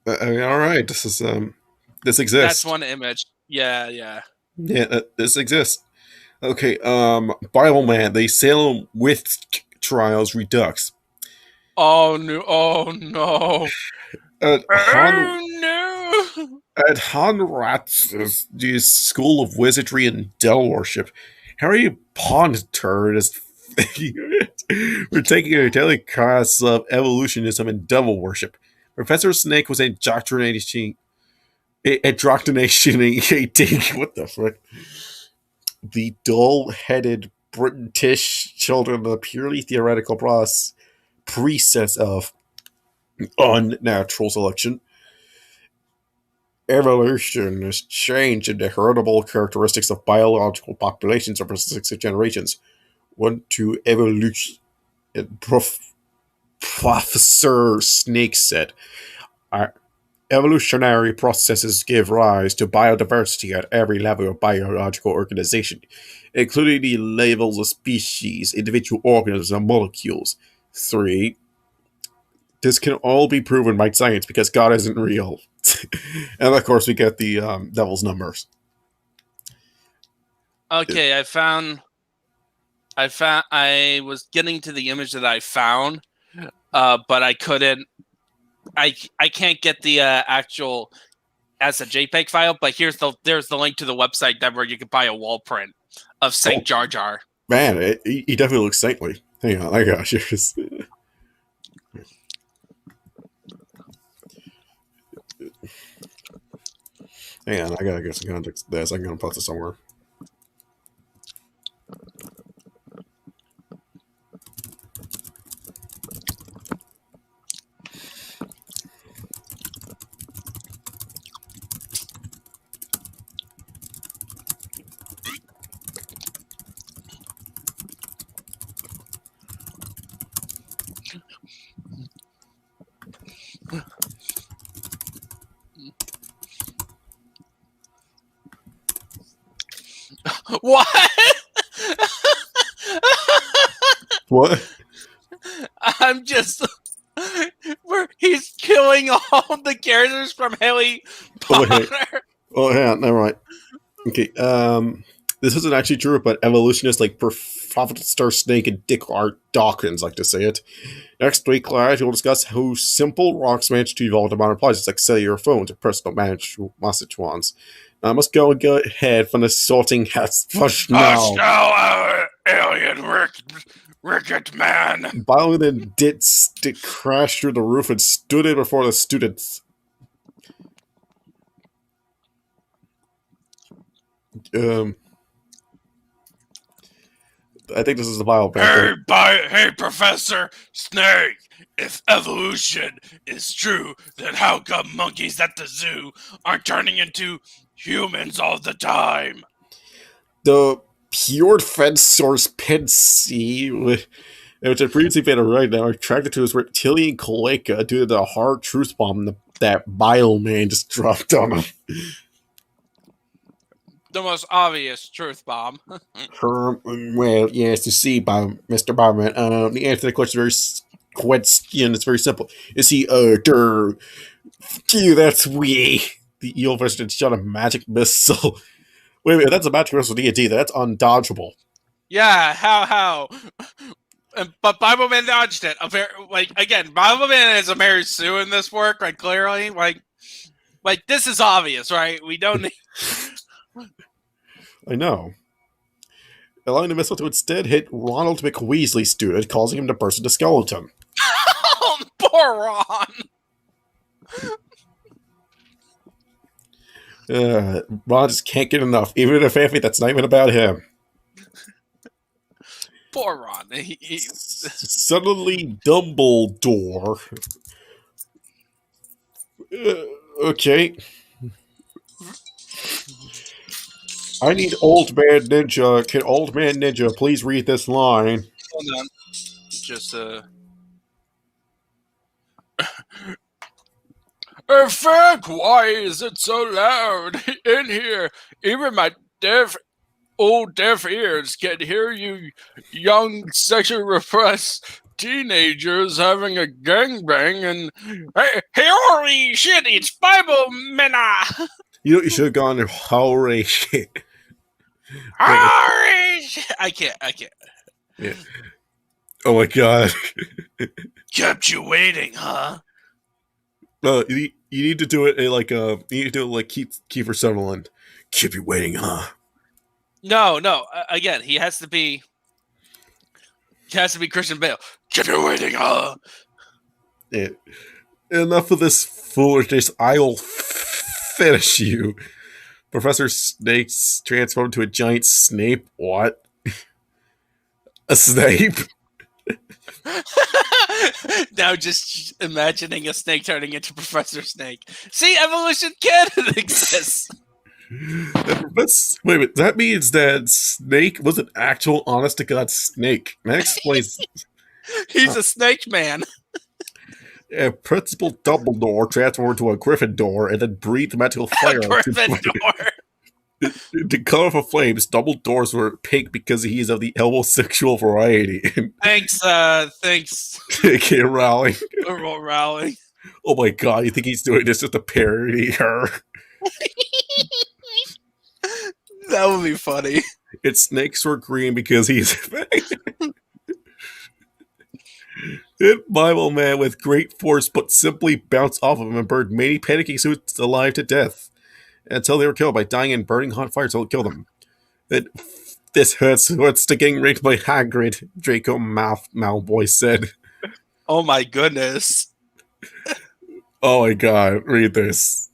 all right, this exists. That's one image. Yeah. Yeah, this exists. Okay, Bibleman, they Salem with trials redux. Oh no! At No! At Hanrat's the School of Wizardry and Devil Worship, Harry Potter is we're taking a daily class of evolutionism and devil worship. Professor Snake was indoctrinating what the frick? The dull-headed British children of the purely theoretical process of unnatural selection. Evolution is change in the heritable characteristics of biological populations over successive generations. One to evolution, Professor Snake said. Our evolutionary processes give rise to biodiversity at every level of biological organization, including the levels of species, individual organisms, and molecules. 3. This can all be proven by science because God isn't real. And of course, we get the devil's numbers. Okay, I was getting to the image that I found, but I couldn't. I can't get the actual as a JPEG file. But there's the link to the website that where you can buy a wall print of Saint Jar Jar. Man, he definitely looks saintly. Hang on, I got yours. Hang on, I gotta get some context to this. I'm gonna put this somewhere. What? What? I'm just where he's killing all the characters from Harry Potter. Yeah, never mind. Okay, this isn't actually true, but evolutionists like Professor Snake and Dick Art Dawkins like to say it. Next week, we'll discuss how simple rocks manage to evolve to modern appliances like cellular phones and personal message ones. Now, I must go and go ahead from the sorting hats. Hush now, alien Ricket man. Bioman did crash through the roof and stood in before the students. I think this is the Bioman. Hey, Professor Snake. If evolution is true, then how come monkeys at the zoo aren't turning into humans all the time? The pure fed source Pensy, which had previously been a right now, attracted to his reptilian cloaca due to the hard truth bomb that Bioman just dropped on him. The most obvious truth bomb. Well, yes, you see, Mr. Bioman, the answer to the question is very simple. Is he, that's we. The evil version shot a magic missile. Wait, that's a magic missile D&D. That's undodgeable. Yeah, how? But Bibleman dodged it. Again, Bibleman is a Mary Sue in this work, right? Clearly, like this is obvious, right? We don't need. I know. allowing the missile to instead hit Ronald McWeasley's student, causing him to burst into skeleton. Oh, poor Ron. Ron just can't get enough, even in a family that's not even about him. Poor Ron. Suddenly, Dumbledore. Okay. I need Old Man Ninja. Can Old Man Ninja please read this line? Hold on. Just, Frank, why is it so loud in here? Even my old deaf ears can hear you young, sexually repressed teenagers having a gangbang and hey, holy shit, it's Bibleman! You know what you should have gone to holy shit. Holy shit! I can't. Yeah. Oh my god. Kept you waiting, huh? You need to do it like you need to do it like Kiefer Sutherland. Keep you waiting, huh? No. Again, he has to be Christian Bale. Kept you waiting, huh? Yeah. Enough of this foolishness. I will finish you. Professor Snake's transformed to a giant Snape. What? A Snape? Now just imagining a snake turning into Professor Snake. See, evolution can exist. Wait a minute, that means that Snake was an actual honest-to-God snake. That explains... He's a snake man. Principal Dumbledore transformed into a Gryffindor and then breathed magical fire. Gryffindor. The colorful flames, Dumbledore's were pink because he's of the homosexual variety. Thanks. J.K. Rowling. Rowling. Oh my god, you think he's doing this just to parody her? That would be funny. Its snakes were green because he's hit Bibleman with great force, but simply bounced off of him and burned many panicking suits alive to death until they were killed by dying in burning hot fire until it killed them. This hurts. What's to getting raped by Hagrid? Draco Malfoy said. Oh my goodness. Oh my god, read this.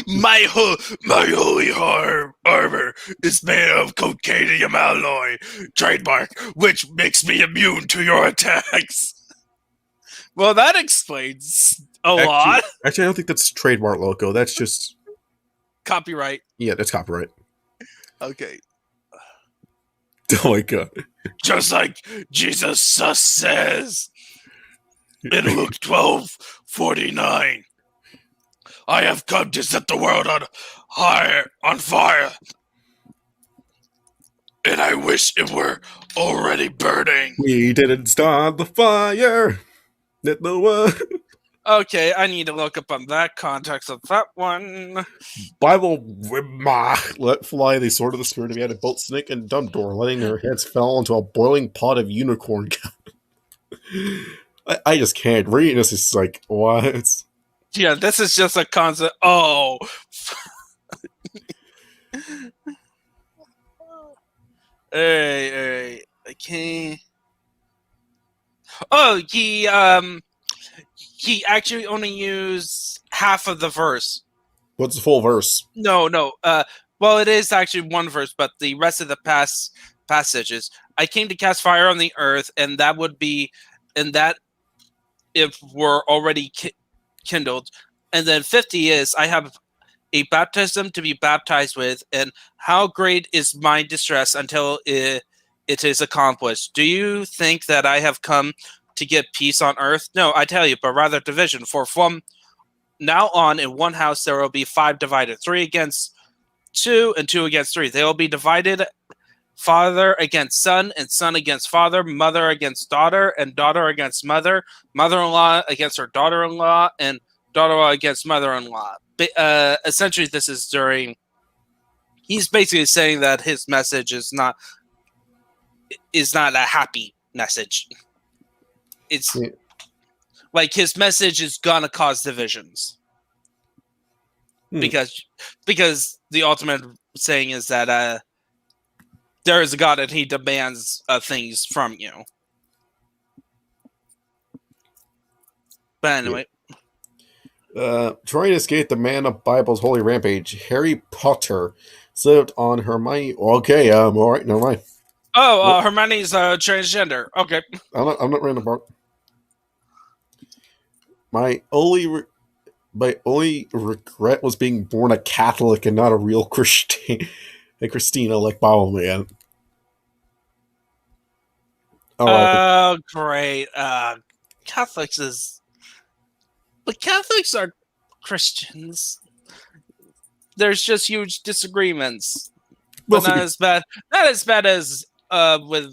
My holy armor is made of cocadium alloy, trademark, which makes me immune to your attacks. Well, that explains a lot. Actually, I don't think that's trademark logo. That's just Copyright. Yeah, that's copyright. Okay. Oh my god. Just like Jesus says in Luke 12:49. I have come to set the world on fire. And I wish it were already burning. We didn't start the fire. Let the world. Okay, I need to look up on that context of that one. Bible let fly the sword of the spirit of Yada, both Snake and Dumbledore, letting their heads fall into a boiling pot of unicorn. I just can't. Reading this is like, what? Yeah, this is just a concept. Oh. Hey, okay. Oh, he actually only used half of the verse. What's the full verse? No. Well, it is actually one verse, but the rest of the passages. I came to cast fire on the earth, and that would be, and that if we're already kindled. And then 50 is, I have a baptism to be baptized with, and how great is my distress until it is accomplished. Do you think that I have come to get peace on earth? No, I tell you, but rather division. For from now on, in one house there will be 5 divided, 3 against 2 and 2 against 3. They will be divided, father against son and son against father, mother against daughter and daughter against mother, mother-in-law against her daughter-in-law, and daughter-in-law against mother-in-law. Essentially, this is during... He's basically saying that his message is not a happy message. It's like his message is gonna cause divisions because the ultimate saying is that there is a God and he demands things from you. But anyway. Trying to escape the man of Bible's holy rampage, Harry Potter slipped on Hermione. Okay, all right, never mind. Oh, Hermione's transgender. Okay. I'm not reading the book. My only regret was being born a Catholic and not a real Christian, like Christina, like Bibleman. Oh, great. Catholics are Christians. There's just huge disagreements, but not as bad. Not as bad as with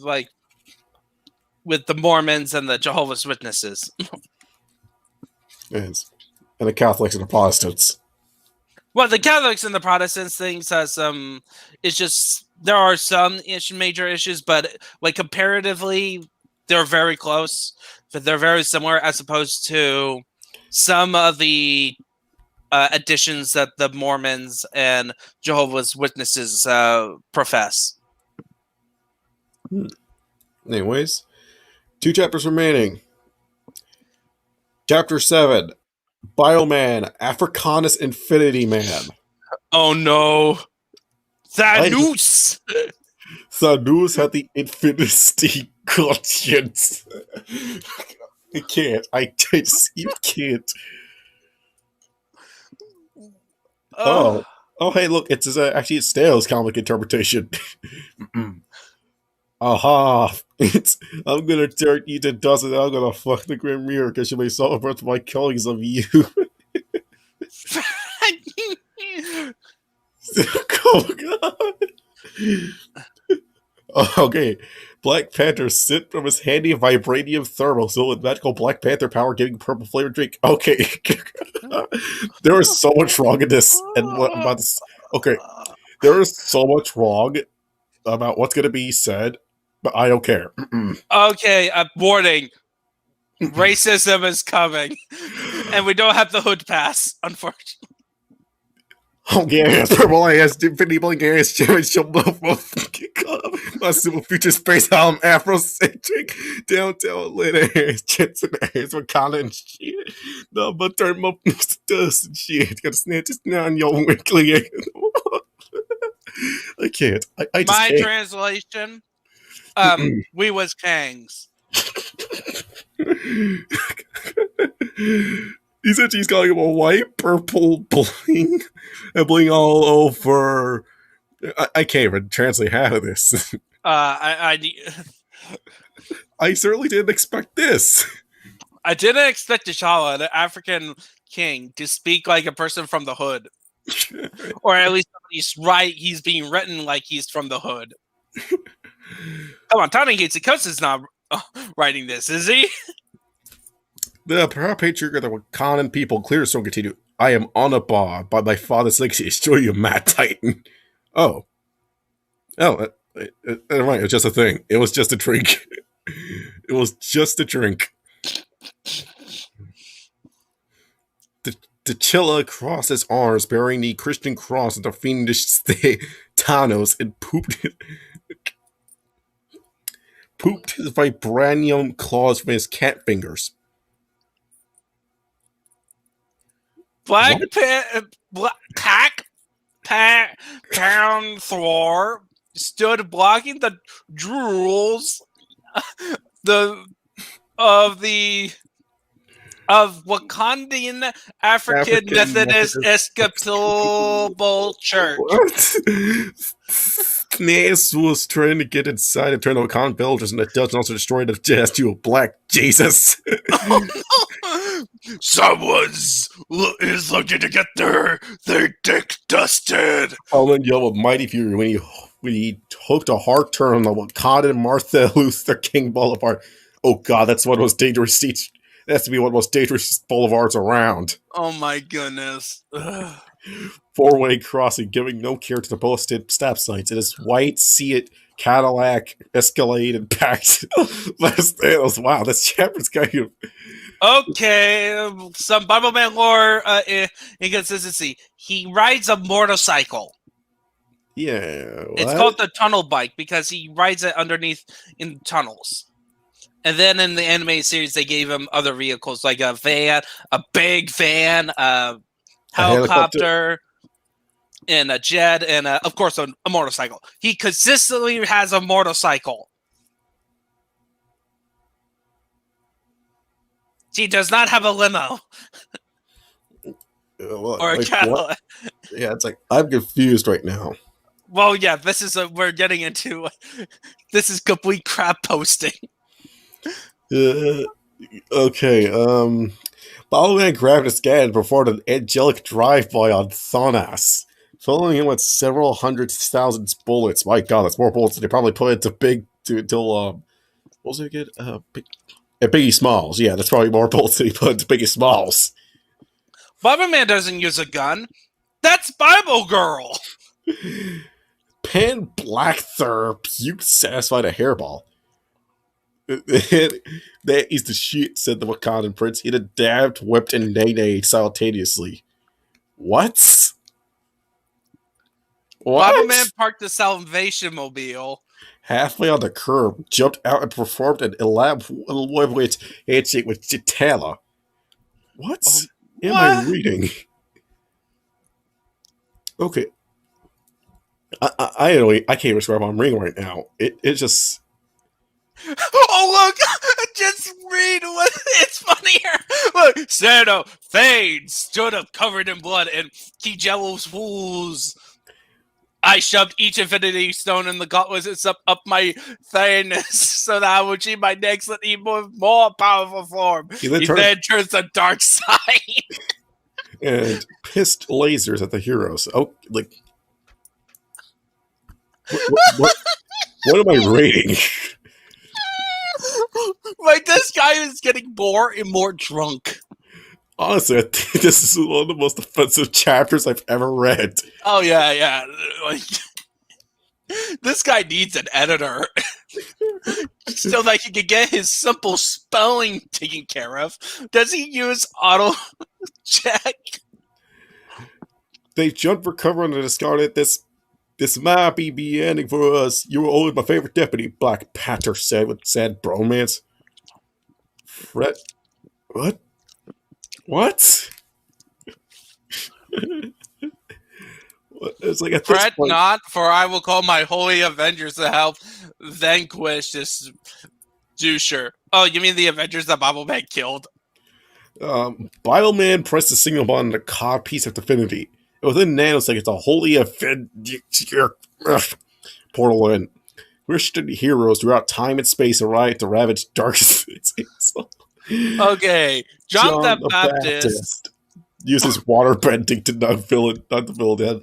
the Mormons and the Jehovah's Witnesses. Yes. And the Catholics and the Protestants. Well, the Catholics and the Protestants things has it's just there are some major issues, but like comparatively, they're very close. But they're very similar as opposed to some of the additions that the Mormons and Jehovah's Witnesses profess. Anyways, 2 chapters remaining. Chapter 7, Bioman, Africanus Infinity Man. Oh no. Thanos! Thanos had the infinity conscience. I can't. You can't. Oh, hey, look, it's actually it's Stale's comic interpretation. Aha! I'm gonna turn you to dust and I'm gonna fuck the Grim Reaper because you may celebrate my killings of you. Oh god! Okay, Black Panther sip from his handy vibranium thermosil with magical Black Panther power, giving purple flavored drink. Okay, there is so much wrong in this, and what about this? Okay, there is so much wrong about what's gonna be said. But I don't care. Okay, warning. Racism is coming. And we don't have the hood pass, unfortunately. Oh, yeah, purple ass, infinity blink ass, Jimmy, super future space album, Afrocentric, downtown Atlanta ass, Jensen ass, Wakanda and shit. No, but turn my dust and shit. Gotta snatch this now on your weekly ass. I can't. I just My can't. translation. We was Kangs. He said she's calling him a white, purple bling, and bling all over. I can't even translate half of this. I certainly didn't expect this. I didn't expect T'Challa, the African king, to speak like a person from the hood. Or at least he's being written like he's from the hood. Come on, Tony Gates is not writing this, is he? The proud patriarch of the Wakandan people clear so continue. I am Onaba by my father's legacy. Show you, Mad Titan. Oh, never mind. It was just a thing. It was just a drink. It was just a drink. T'Challa crossed his arms, bearing the Christian cross of the fiendish Thanos, and pooped his vibranium claws from his cat fingers. Black Panther stood blocking the drools of Wakandan African Methodist Episcopal Church. What? Nas was trying to get inside and turn the Wakandan villagers, and the Dutch also destroyed the statue of Black Jesus. Someone's is looking to get their dick dusted. Howland yelled with mighty fury when he hooked a hard turn on the Wakandan Martha Luther King Boulevard. Oh god, that's one of the most dangerous seats. That has to be one of the most dangerous boulevards around. Oh my goodness. Ugh. Four-way crossing, giving no care to the posted stop signs. It is white, Seat, Cadillac, Escalade, and packed. Wow, this chapter's kind of... Okay, some Bibleman lore inconsistency. He rides a motorcycle. Yeah, It's what? called the tunnel bike because he rides it underneath in tunnels. And then in the animated series, they gave him other vehicles like a van, a big van, a helicopter, and a jet, and of course a motorcycle. He consistently has a motorcycle. He does not have a limo or a Like, Cadillac. Yeah, it's like I'm confused right now. Well, yeah, this is we're getting into this is complete crap posting. Okay, Bibleman grabbed his gun and performed an angelic drive-by on Thonas, filling him with several 100,000 bullets. My God, that's more bullets than they probably put into what was it again? Biggie Smalls. Yeah, that's probably more bullets than he put into Biggie Smalls. Bibleman doesn't use a gun. That's Bible Girl. Pan Blackthur puked satisfied a hairball. That is the shit, said the Wakandan prince. He had dabbed, whipped, and nay-nayed simultaneously. What? Bibleman parked the Salvation Mobile halfway on the curb, jumped out and performed an elaborate handshake with Chitala. What am I reading? Okay. I can't even describe what I'm reading right now. It's just... Oh, look! Just read what... It's funnier! Look! Santa Fade stood up covered in blood and Kijello's fools. I shoved each infinity stone in the gauntlets up my thymus so that I would achieve my next even more powerful form. He then turns the dark side. And pissed lasers at the heroes. Oh, like... What am I reading? Like, this guy is getting more and more drunk. Honestly, I think this is one of the most offensive chapters I've ever read. Oh, yeah. Like, this guy needs an editor so that he can get his simple spelling taken care of. Does he use auto check? They jumped for cover and discarded this. This might be the ending for us. You were always my favorite deputy, Black Panther said with sad bromance. Fred. What? What? It's like Fret not, for I will call my holy Avengers to help vanquish this doucher. Oh, you mean the Avengers that Bibleman killed? Bibleman pressed the signal button on the cod piece of Divinity. Within nanoseconds, a holy portal in. Christian heroes throughout time and space arrived to ravage darkness. Okay, John the Baptist uses water bending to knock the villain down.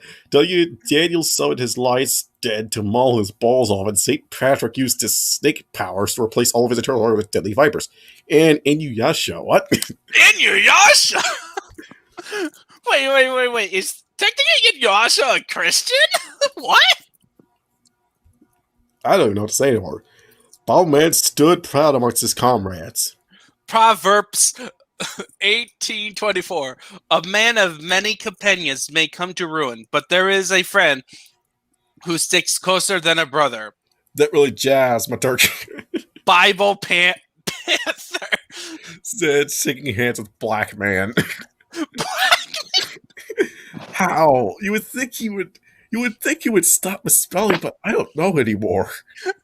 Daniel summoned his lion's dead to maul his balls off, and St. Patrick used his snake powers to replace all of his eternal order with deadly vipers. And Inuyasha, what? Inuyasha? Wait. Is technically Inuyasha a Christian? What? I don't even know what to say anymore. Bowman stood proud amongst his comrades. Proverbs 18:24. A man of many companions may come to ruin, but there is a friend who sticks closer than a brother. That really jazzed my turkey. Bible Panther said, shaking hands with Black Man. How? You would think he would stop misspelling, but I don't know anymore.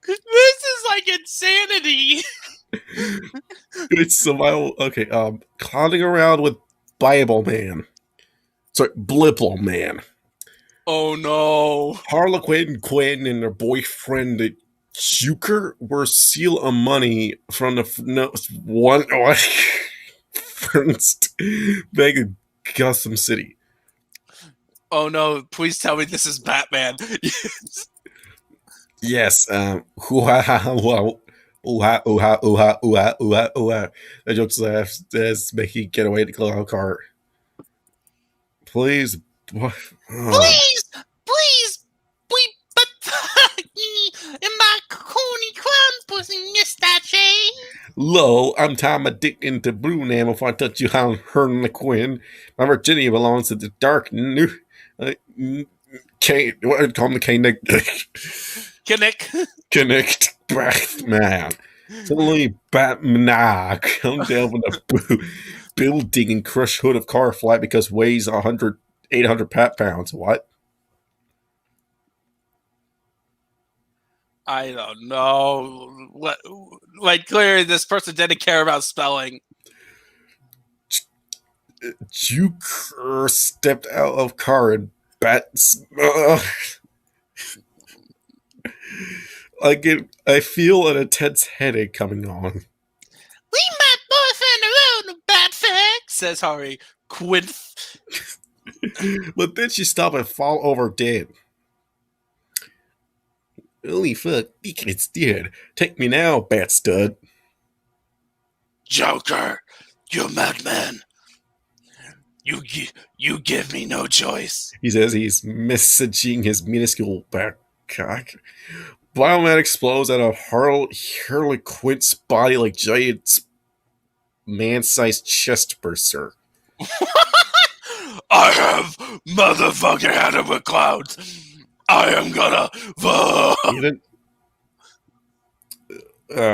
This is like insanity. It's clowning around with Bibleman. Sorry, Bibleman. Oh no. Harlequin Quinn and her boyfriend Juker were steal a money from one first bank in Gotham City. Oh no, please tell me this is Batman. Yes, ooha, ooha. The joke's left as Mickey get away to clown car. Please. Please, but in my corny clown pussy mustache. Lo, I'm tying my dick into Brunam if I touch you, Harlequin. My virginity belongs to the dark What would call him the Kinnick. Connect Batman. Suddenly, Batman come down from the building and crush hood of car flat because weighs 800 pounds. What? I don't know. What? Like, clearly, this person didn't care about spelling. Juker stepped out of car and bats. I feel an intense headache coming on. Leave my boyfriend alone, Batfag, says Harley Quinn. But then she stopped and fall over dead. Holy fuck, Deacon, it's dead. Take me now, Bat Stud. Joker, you madman. You give me no choice. He says he's messaging his minuscule backcock. Bioman explodes out of Harley Quinn's body like giant man-sized chest burster. I have motherfucking animal clouds. I am gonna Even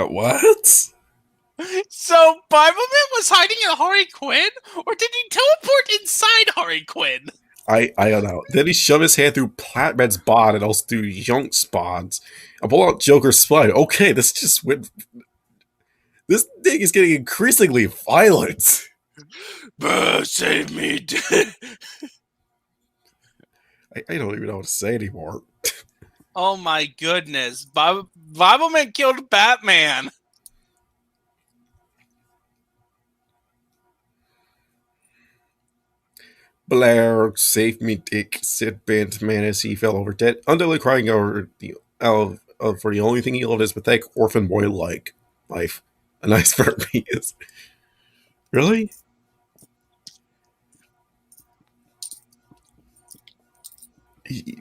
what? So, Bibleman was hiding in Harley Quinn? Or did he teleport inside Harley Quinn? I don't know. Then he shoved his hand through Platman's bod and also through Yonk's bods. I pull out Joker's spine. Okay, this just went. This thing is getting increasingly violent. Save me. I don't even know what to say anymore. Oh my goodness. Bibleman killed Batman. Blair, save me, Dick, said Batman as he fell over dead, unduly crying over for the only thing he loved his pathetic orphan boy like life. A nice verb he is. Really?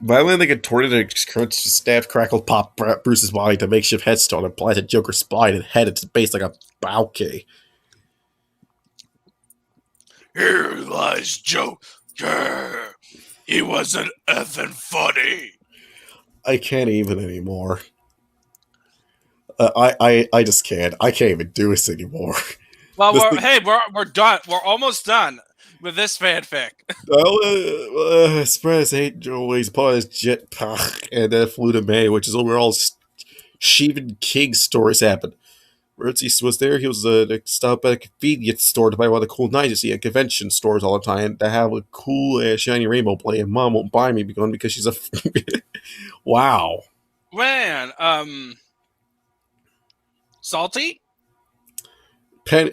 Violently contorted and crunch stabbed crackled pop Bruce's body to makeshift headstone and applied to Joker's spine and head at its base like a bouquet. Here lies Joker. He wasn't effing funny. I can't even anymore. I just can't. I can't even do this anymore. Well, we're done. We're almost done with this fanfic. Express Angel ways upon his jetpack and then flew to May, which is where all Stephen King stories happen. He was there. He was stop at a convenience store to buy one of the cool knives you see at convention stores all the time to have a cool shiny rainbow play. And Mom won't buy me because she's a wow. Man, salty.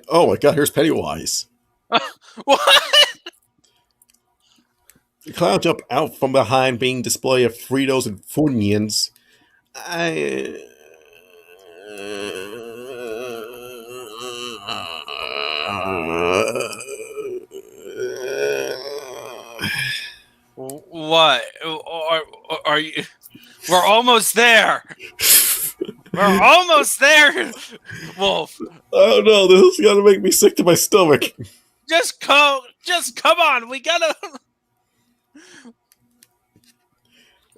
Oh my god! Here's Pennywise. What? The clown jumped out from behind, being display of Fritos and Funyuns. What? Are you? We're almost there. We're almost there, Wolf. Oh no, this is gonna make me sick to my stomach. Just come on. We gotta.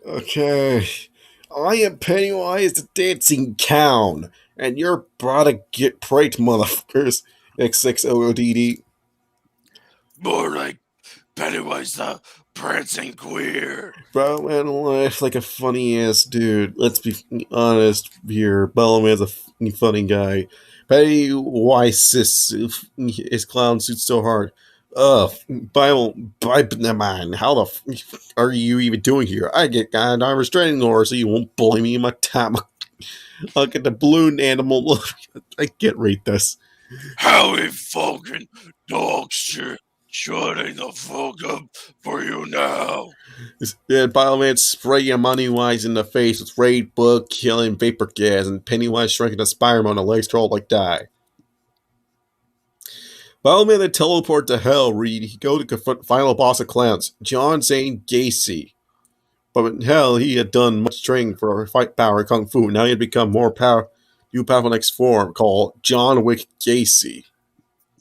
Okay. I am Pennywise the Dancing Clown, and you're about to get pranked, motherfuckers. XXOODD. More like Pennywise the prancing queer. Bro, man, life like a funny ass dude. Let's be honest here. Bellman's a funny guy. Pennywise his clown suits so hard. Bibleman, how the are you even doing here? I get kind of restraining order so you won't bully me in my time. I'll get the balloon animal. I can't read this. Howie fucking dog shit. Shutting the fuck up for you now. Then Bioman spray your Pennywise in the face with raid bug killing vapor gas, and Pennywise shrinking the Spider-Man the legs troll like die. Bioman then teleport to hell where he go to confront final boss of clowns, John Zane Gacy. But in hell, he had done much training for fight power kung fu. Now he had become more powerful next form called John Wick Gacy.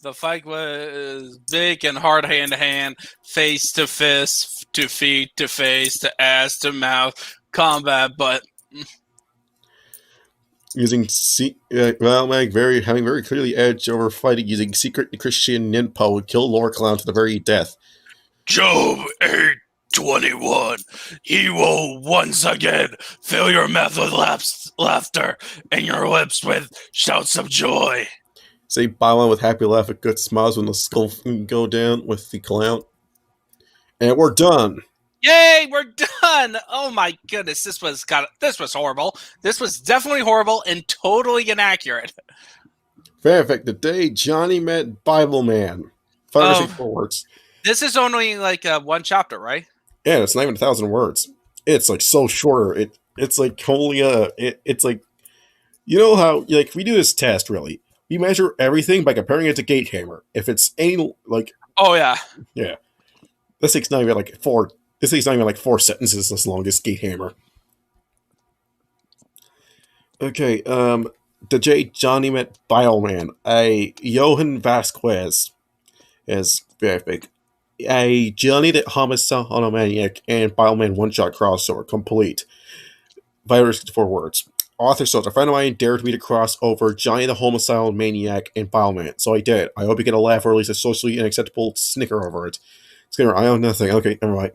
The fight was big and hard hand to hand, face to fist, to feet to face, to ass to mouth combat, but Using having very clearly edge over fighting using secret Christian ninpo would kill Lord Clown to the very death. Job 8:21. He will once again fill your mouth with laughter and your lips with shouts of joy. Say Baiwan with happy laugh and good smiles when the skull can go down with the clown. And we're done. yay, we're done! Oh my goodness, this was horrible. This was definitely horrible and totally inaccurate. Fanfic, the day Johnny met Bibleman. 5 or 6 words. This is only like one chapter, right? Yeah, it's not even 1,000 words. It's like so shorter. It's like only it's like, you know how like we do this test really. We measure everything by comparing it to Gatehammer. If it's any like, oh yeah, this thing's not even like 4. This thing's not even like 4 sentences as long as Gatehammer. Okay, the J. Johnny met Bioman, a Johan Vasquez is very big. A Johnny the Homicidal Maniac and Bioman one-shot crossover complete. Virus 4 words. Author says, a friend of mine dared me to cross over Johnny the Homicidal Maniac and Bioman, so I did. I hope you get a laugh or at least a socially unacceptable snicker over it. Skinner, I own nothing. Okay, never mind.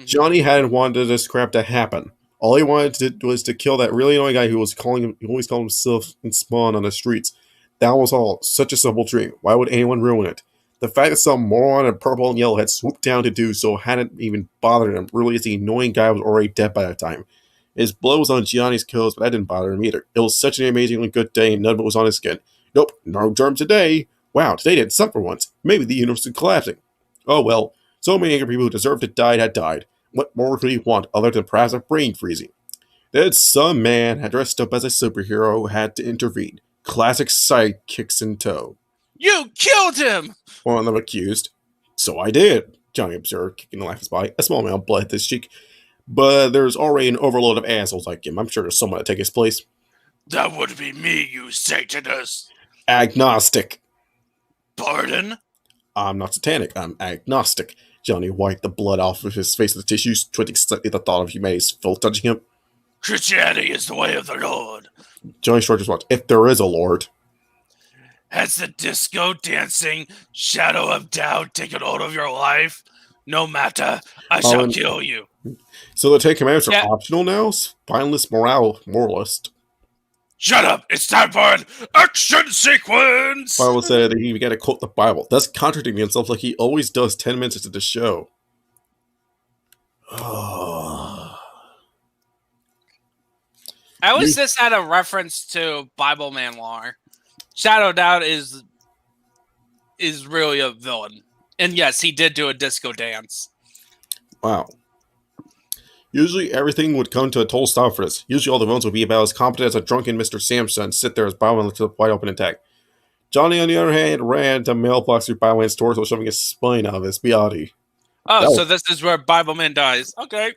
Johnny hadn't wanted this crap to happen. All he wanted was to kill that really annoying guy who always called himself and Spawn on the streets. That was all. Such a simple dream. Why would anyone ruin it? The fact that some moron in purple and yellow had swooped down to do so hadn't even bothered him. Really, as the annoying guy was already dead by that time. His blood was on Gianni's clothes, but that didn't bother him either. It was such an amazingly good day, and none of it was on his skin. Nope, no germs today. Wow, today didn't suck for once. Maybe the universe is collapsing. Oh well, so many angry people who deserved to die had died. What more could he want other than perhaps a brain freezing? Then some man had dressed up as a superhero who had to intervene. Classic sidekicks in tow. you killed him. One of them accused. So I did, Johnny observed, kicking the lifeless body. A small amount of blood hit his cheek. But there's already an overload of assholes like him. I'm sure there's someone to take his place. That would be me, you Satanist. Agnostic. Pardon? I'm not satanic, I'm agnostic. Johnny wiped the blood off of his face with the tissues, twitching slightly at the thought of humanity's filth touching him. Christianity is the way of the Lord. Johnny shrugged his watch. If there is a Lord. Has the disco dancing shadow of doubt taken hold of your life? No matter, I shall kill you. So the Ten Commandments are optional now? Spineless moralist. Shut up! It's time for an action sequence! Bible said that he began to quote the Bible, thus contradicting himself like he always does 10 minutes into the show. I wish this had a reference to Bibleman lore. Shadow Doubt is really a villain. And yes, he did do a disco dance. Wow. Usually everything would come to a total stop for this. Usually all the villains would be about as competent as a drunken Mr. Samson, sit there as Bioman looked up wide open attack. Johnny, on the other hand, ran to mailbox through Bioman's torso, shoving his spine out of his body. Oh, so this is where Bibleman dies. Okay.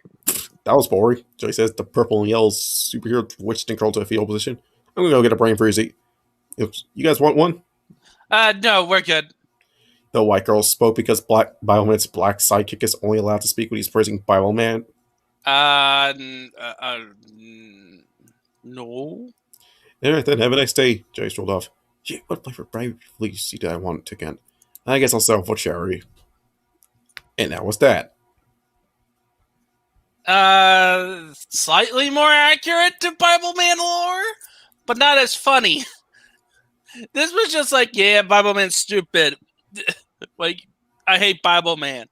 That was boring. Joey says the purple and yellow superhero switched and curled to a fetal position. I'm gonna go get a brain freeze. You guys want one? No, we're good. The white girl spoke because Bibleman's black sidekick is only allowed to speak when he's praising Bibleman. No. Alright then, have a nice day. Joey strolled off. Gee, what flavor brain freeze do I want again? I guess I'll settle for cherry. And that was that. Slightly more accurate to Bibleman lore, but not as funny. This was just like, yeah, Bibleman's stupid. Like, I hate Bibleman.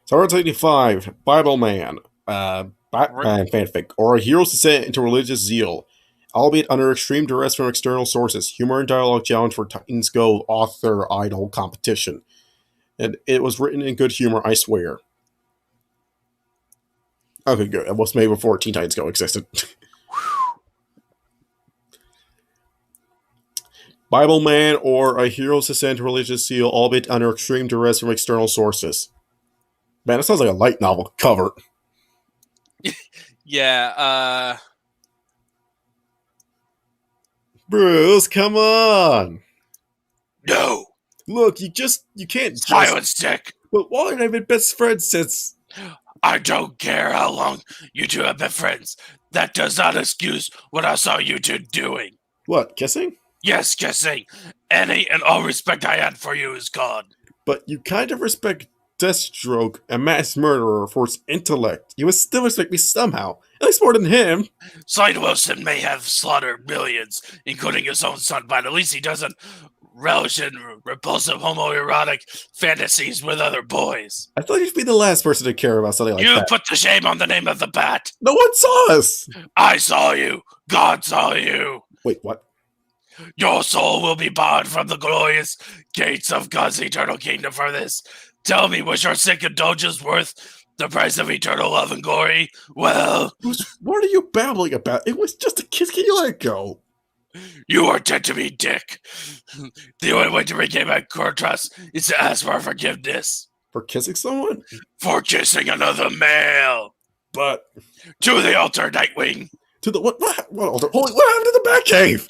So 175, Bibleman, Batman fanfic, or a hero's descent into religious zeal, albeit under extreme duress from external sources. Humor and dialogue challenge for Titans Go author idol competition. And it was written in good humor, I swear. Okay, good. It was made before Teen Titans Go existed. Bibleman, or a hero's descent to religious zeal, albeit under extreme duress from external sources. Man, that sounds like a light novel cover. Yeah, Bruce, come on! No. Look, you can't just... Silence, Dick. But Wally and I have been best friends since... I don't care how long you two have been friends. That does not excuse what I saw you two doing. What, kissing? Yes, kissing. Any and all respect I had for you is gone. But you kind of respect Deathstroke, a mass murderer, for his intellect. You would still respect me somehow. At least more than him. Slade Wilson may have slaughtered millions, including his own son, but at least he doesn't relish in repulsive homoerotic fantasies with other boys. I thought you'd be the last person to care about something like You that. put the shame on the name of the bat. No one saw us! I saw you. God saw you. Wait, what? Your soul will be barred from the glorious gates of God's eternal kingdom for this. Tell me, was your sick indulgence worth the price of eternal love and glory? Well... What are you babbling about? It was just a kiss. Can you let it go? You are dead to me, Dick. The only way to regain my core trust is to ask for forgiveness. For kissing someone? For kissing another male. But... To the altar, Nightwing. To the... What altar? Holy... What happened to the Batcave?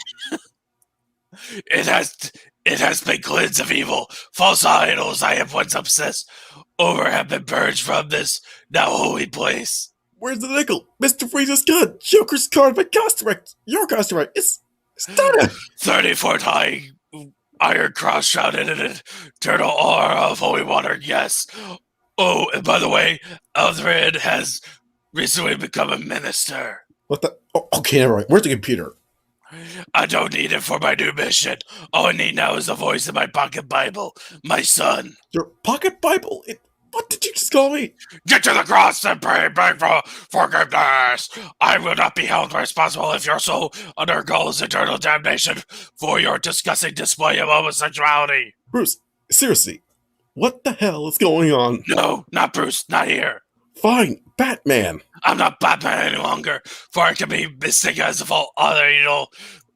It has been cleansed of evil. False idols I have once obsessed over have been purged from this now holy place. Where's the nickel? Mr. Freeze's gun! Joker's card, my costume! Your costume! It's done! 30-foot high iron cross shrouded in an eternal aura of holy water, yes. Oh, and by the way, Eldred has recently become a minister. What the... Oh, okay, never mind. Where's the computer? I don't need it for my new mission. All I need now is the voice in my pocket Bible, my son. Your pocket Bible? What did you just call me? Get to the cross and pray, beg for forgiveness. I will not be held responsible if your soul undergoes eternal damnation for your disgusting display of homosexuality. Bruce, seriously, what the hell is going on? No, not Bruce, not here. Fine, Batman. I'm not Batman any longer, for I can be mistaken as a false other idol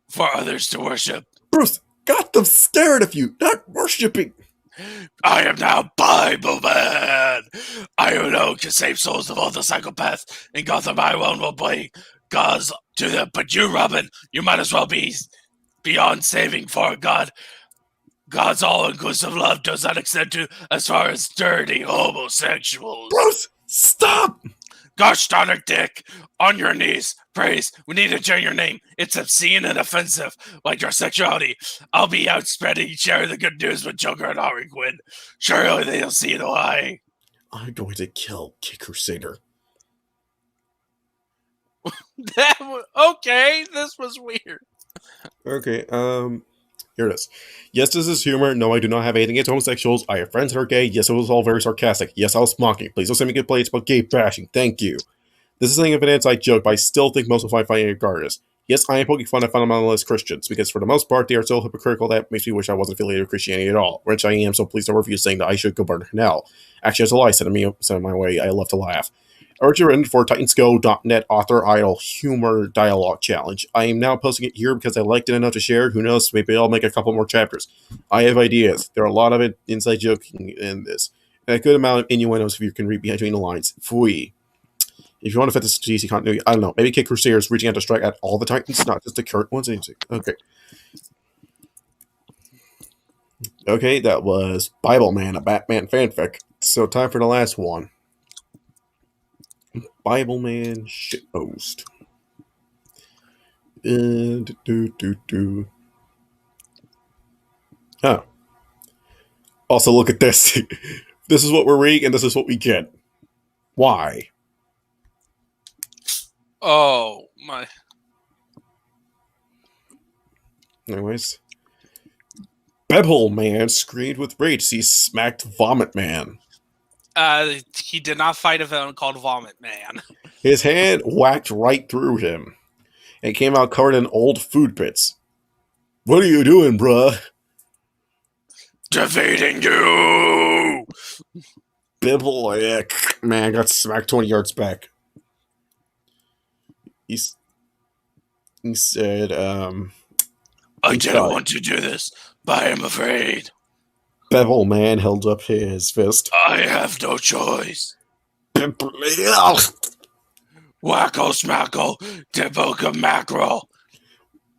for others to worship. Bruce, got them scared of you, not worshipping. I am now Bibleman. I alone can save souls of all the psychopaths in Gotham. I alone will bring gods to them. But you, Robin, you might as well be beyond saving, for God's all-inclusive love does not extend to as far as dirty homosexuals. Bruce, stop! Gosh darn it, Dick. On your knees. Praise. We need to change your name. It's obscene and offensive, like your sexuality. I'll be out spreading, sharing the good news with Joker and Harley Quinn. Surely they'll see the lie. I'm going to kill Kid Crusader. Okay, this was weird. Okay, here it is. Yes, this is humor. No, I do not have anything against homosexuals. I have friends that are gay. Yes, it was all very sarcastic. Yes, I was mocking. Please don't send me complaints about gay bashing. Thank you. This is something of an inside joke, but I still think most of my fighting regardless. Yes, I am poking fun at fundamentalist Christians, because for the most part, they are so hypocritical that makes me wish I wasn't affiliated with Christianity at all, which I am, so please don't refuse saying that I should go burn in hell. Actually, as a lie sent my way, I love to laugh. Urge in for TitansGo.net Author Idol Humor Dialogue Challenge. I am now posting it here because I liked it enough to share. Who knows, maybe I'll make a couple more chapters. I have ideas. There are a lot of it inside joking in this. And a good amount of innuendos if you can read between the lines. Fui. If you want to fit this to DC continuity, I don't know. Maybe Kid Crusader is reaching out to strike at all the Titans, not just the current ones. Okay. Okay, that was Bibleman, a Batman fanfic. So time for the last one. Bibleman shitpost. Oh. Also, look at this. This is what we're reading, and this is what we get. Why? Oh, my. Anyways. Bebble Man screamed with rage as he smacked Vomit Man. He did not fight a villain called Vomit Man. His hand whacked right through him and came out covered in old food bits. What are you doing, bruh? Defeating you! Bibble Man got smacked 20 yards back. He said, I didn't want to do this, but I am afraid. Bevel Man held up his fist. I have no choice. Wacko smackle, deboka mackerel.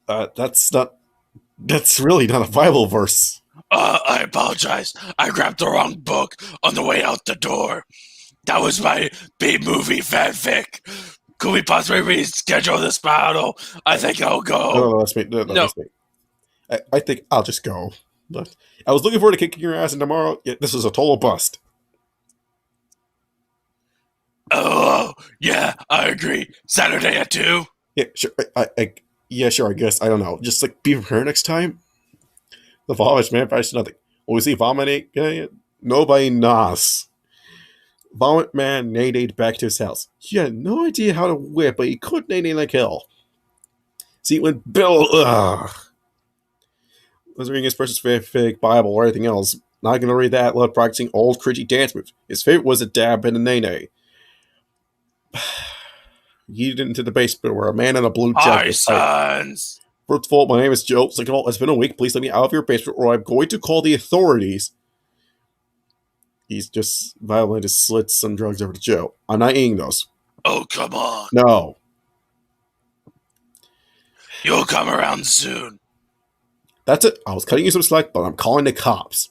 That's really not a Bible verse. I apologize. I grabbed the wrong book on the way out the door. That was my B-movie fanfic. Could we possibly reschedule this battle? I think I'll go. No, that's me. No, No. that's me. I think I'll just go. But I was looking forward to kicking your ass, and tomorrow, yeah, this was a total bust. Oh, yeah, I agree. Saturday at 2? Yeah, sure. Yeah, sure. I guess I don't know. Just like be prepared next time. The vomit man price nothing. When we see vomiting, nobody knows. Vomit man nade back to his house. He had no idea how to whip, but he could nade like hell. See, when Bill was reading his precious fake Bible or anything else, not gonna read that. Loved practicing old cringy dance moves. His favorite was a dab and a nay. He yeeted into the basement where a man in a blue Hi, jacket. sons. First of all, my name is Joe. Second of all, it's been a week. Please let me out of your basement or I'm going to call the authorities. He's just violently just slits some drugs over to Joe. I'm not eating those. Oh, come on. No. You'll come around soon. That's it. I was cutting you some slack, but I'm calling the cops.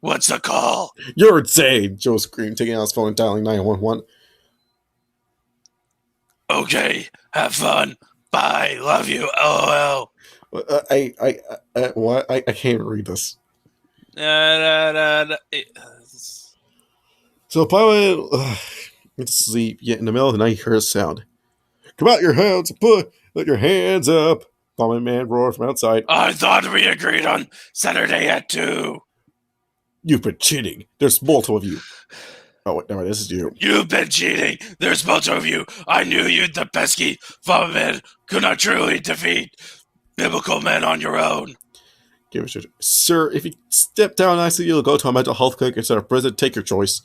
What's the call? You're insane, Joe screamed, taking out his phone and dialing 911. Okay, have fun. Bye. Love you. LOL. What? I can't even read this. So pilot went to sleep, yet in the middle of the night he heard a sound. Come out your hands, put your hands up. Vomit man roared from outside. I thought we agreed on Saturday at 2. You've been cheating. There's multiple of you. Oh, wait, no, this is you. You've been cheating. There's multiple of you. I knew you, the pesky vomit man, could not truly defeat biblical men on your own. Give it a shit. Sir, if you step down nicely, you'll go to a mental health clinic instead of prison. Take your choice.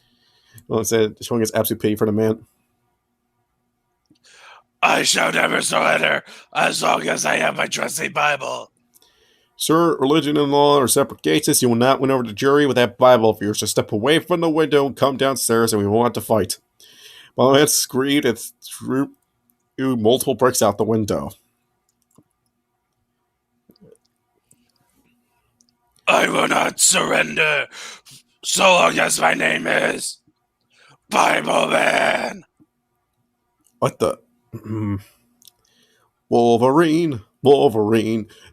Well, said, showing his absolute pity for the man. I shall never surrender as long as I have my trusty Bible. Sir, religion and law are separate cases. You will not win over the jury with that Bible of yours. So step away from the window and come downstairs and we won't have to fight. While man screamed and threw multiple bricks out the window. I will not surrender so long as my name is Bibleman. What the? Wolverine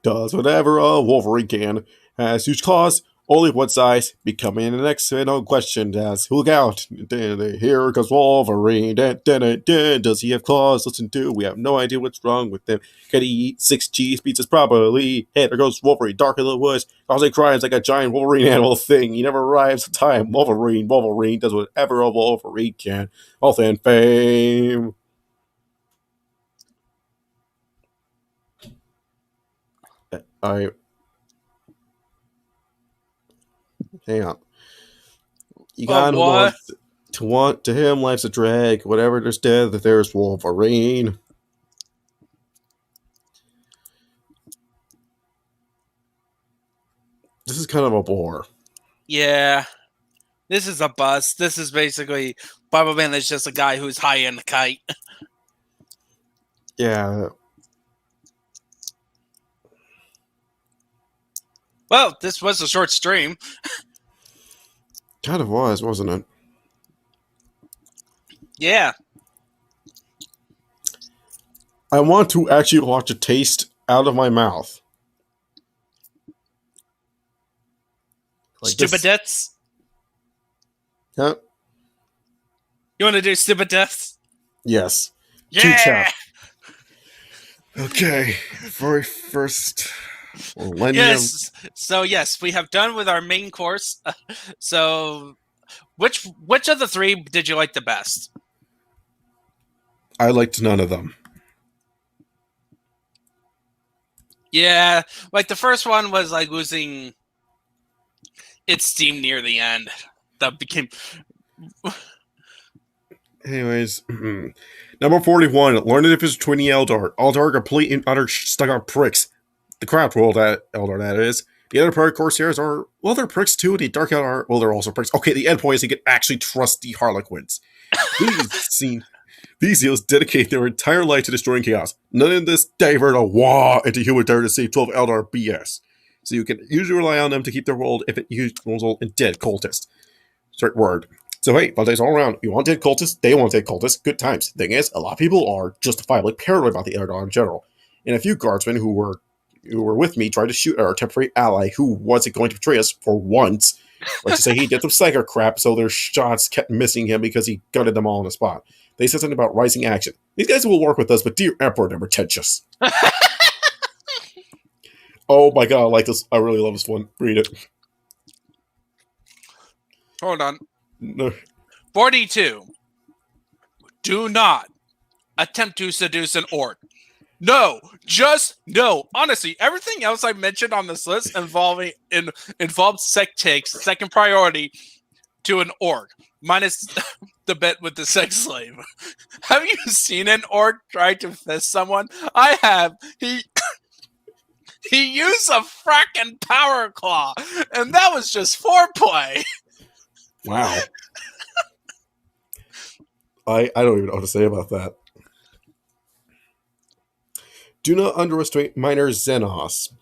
does whatever a Wolverine can. Has huge claws, only one size, becoming the next no question. As look out, here comes Wolverine. Does he have claws? Listen to, we have no idea what's wrong with him. Can he eat 6 cheese pizzas? Probably. Hey, there goes Wolverine, dark in the woods, causing crimes like a giant Wolverine animal thing. He never arrives on time. Wolverine does whatever a Wolverine can. Health and fame. Hang on. You gotta want to him, life's a drag. Whatever there's dead, that there's Wolverine. This is kind of a bore. Yeah. This is a bust. This is basically Bibleman is just a guy who's high in the kite. Yeah. Well, this was a short stream. Kind of was, wasn't it? Yeah. I want to actually watch a taste out of my mouth. Like Stupid deaths? Huh? You want to do stupid deaths? Yes. Yeah! Okay. Very first. Yes. So yes, we have done with our main course. So, which of the 3 did you like the best? I liked none of them. Yeah, like the first one was like losing its steam near the end. That became. Anyways, number 41. Learn the difference between the Eldar. Eldar are complete and utter stuck-on pricks. The Craft World Eldar, that is. The other part Corsairs are, well, they're pricks too. The Dark Eldar, well, they're also pricks. Okay, the end point is you can actually trust the Harlequins. These Zeals dedicate their entire life to destroying chaos. None of this divert a war into human terror to save 12 Eldar BS. So you can usually rely on them to keep their world if it results in dead cultists. Straight word. So hey, Valde's all around. You want dead cultists? They want dead cultists. Good times. Thing is, a lot of people are justifiably paranoid about the Eldar in general. And a few guardsmen who were with me tried to shoot at our temporary ally who wasn't going to betray us for once. Like to say he did some psycho crap, so their shots kept missing him because he gutted them all on the spot. They said something about rising action. These guys will work with us, but dear Emperor, they're pretentious. Oh my god, I like this. I really love this one. Read it. Hold on. No. 42. Do not attempt to seduce an orc. No, just no. Honestly, everything else I mentioned on this list involves sex takes second priority to an orc, minus the bit with the sex slave. Have you seen an orc try to fist someone? I have. He used a fracking power claw, and that was just foreplay. Wow. I don't even know what to say about that. Do not underestimate minor Xenos.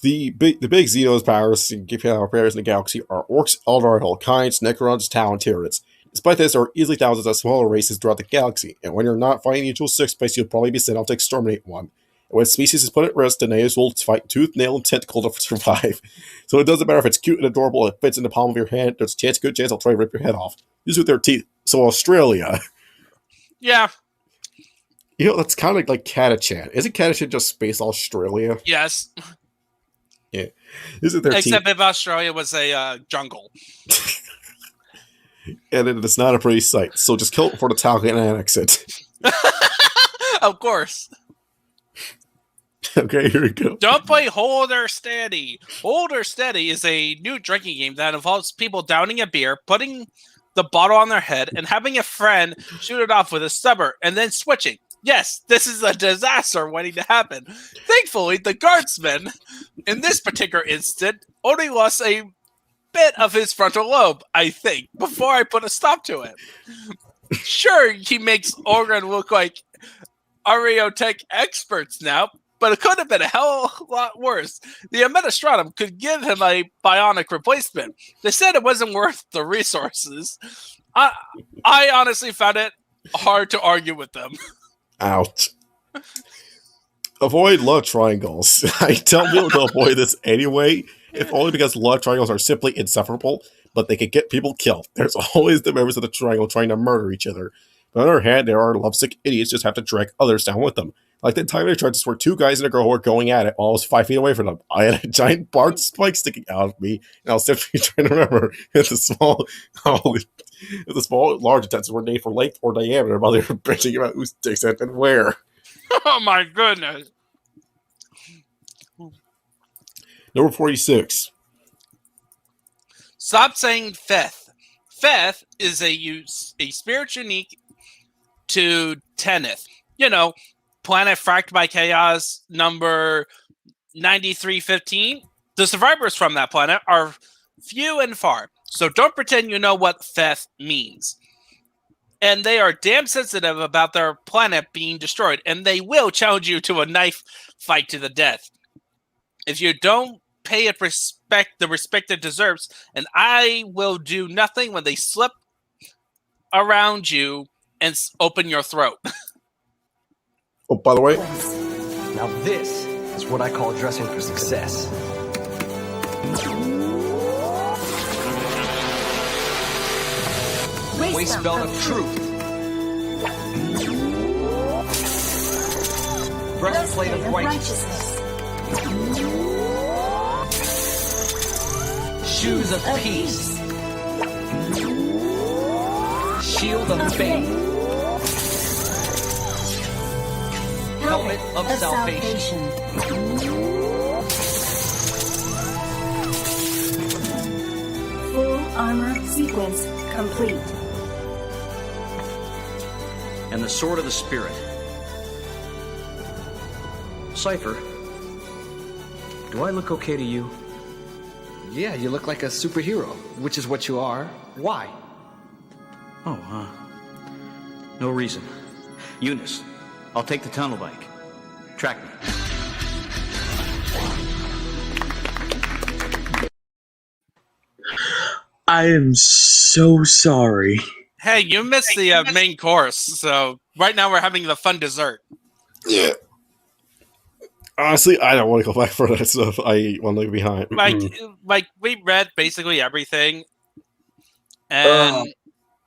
The big Xenos powers and power players in the galaxy are orcs, Eldar, Hellkinds, Necrons, Tau, and Tyranids. Despite this, there are easily thousands of smaller races throughout the galaxy, and when you're not fighting the usual six place, you'll probably be sent out to exterminate one. And when species is put at risk, the natives will fight tooth, nail, and tentacle to survive. So it doesn't matter if it's cute and adorable, it fits in the palm of your hand, there's a good chance they'll try to rip your head off. Use with their teeth. So Australia. Yeah. You know, that's kind of like Catachan. Isn't Catachan just Space Australia? Yes. Yeah. Isn't there Except if Australia was a jungle. And it's not a pretty sight. So just kill it for the Tau and annex it. Of course. Okay, here we go. Don't play Hold or Steady. Hold or Steady is a new drinking game that involves people downing a beer, putting the bottle on their head, and having a friend shoot it off with a stubber, and then switching. Yes, this is a disaster waiting to happen. Thankfully, the guardsman, in this particular instant, only lost a bit of his frontal lobe, I think, before I put a stop to it. Sure, he makes Organ look like Ariotech experts now, but it could have been a hell of a lot worse. The Administratum could give him a bionic replacement. They said it wasn't worth the resources. I honestly found it hard to argue with them. Ouch. Avoid love triangles. I tell people to avoid this anyway, if only because love triangles are simply insufferable, but they can get people killed. There's always the members of the triangle trying to murder each other. But on the other hand, there are lovesick idiots just have to drag others down with them. Like the time they tried to swear two guys and a girl who were going at it while I was 5 feet away from them. I had a giant barbed spike sticking out of me, and I was simply trying to remember if the small, large attempts were named for length or diameter while they were bitching about who sticks it and where. Oh my goodness. Number 46. Stop saying Feth. Feth is a spirit unique to Teneth. You know, planet fracked by chaos number 9315. The survivors from that planet are few and far. So don't pretend you know what Feth means. And they are damn sensitive about their planet being destroyed, and they will challenge you to a knife fight to the death. If you don't pay it the respect it deserves, and I will do nothing when they slip around you and open your throat. Oh, by the way, now this is what I call dressing for success. Waist belt of truth. Breastplate of righteousness. Shoes of peace. Shield of faith. Helmet of salvation. Full armor sequence complete. And the sword of the Spirit. Cypher, do I look okay to you? Yeah, you look like a superhero, which is what you are. Why? Oh, no reason. Eunice, I'll take the tunnel bike. Track me. I am so sorry. Hey, you missed the main course, so right now we're having the fun dessert. Yeah. Honestly, I don't want to go back for that stuff. I want to leave behind. Like we read basically everything, and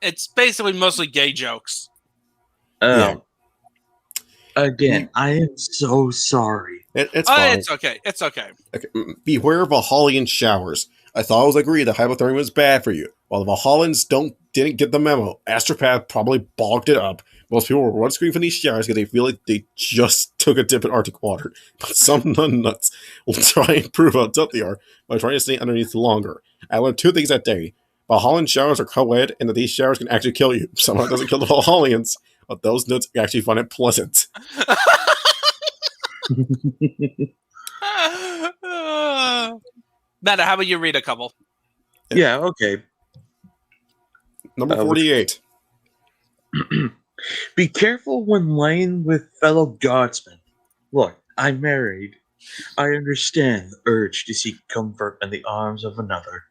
it's basically mostly gay jokes. Yeah. Again, I am so sorry. It's fine. It's okay. It's okay. Okay. Beware of Valhallian showers. I thought it was agreed that hypothermia was bad for you. While the Valhallans didn't get the memo, Astropath probably bogged it up. Most people will run scream from these showers because they feel like they just took a dip in Arctic water. But some nuts will try and prove how tough they are by trying to stay underneath longer. I learned 2 things that day. Valhallan showers are co-ed, and that these showers can actually kill you. Somehow it doesn't kill the Valhallians, but those nuts actually find it pleasant. Matt, how about you read a couple? Yeah, okay. Number 48. Be careful when laying with fellow guardsmen. Look, I'm married. I understand the urge to seek comfort in the arms of another.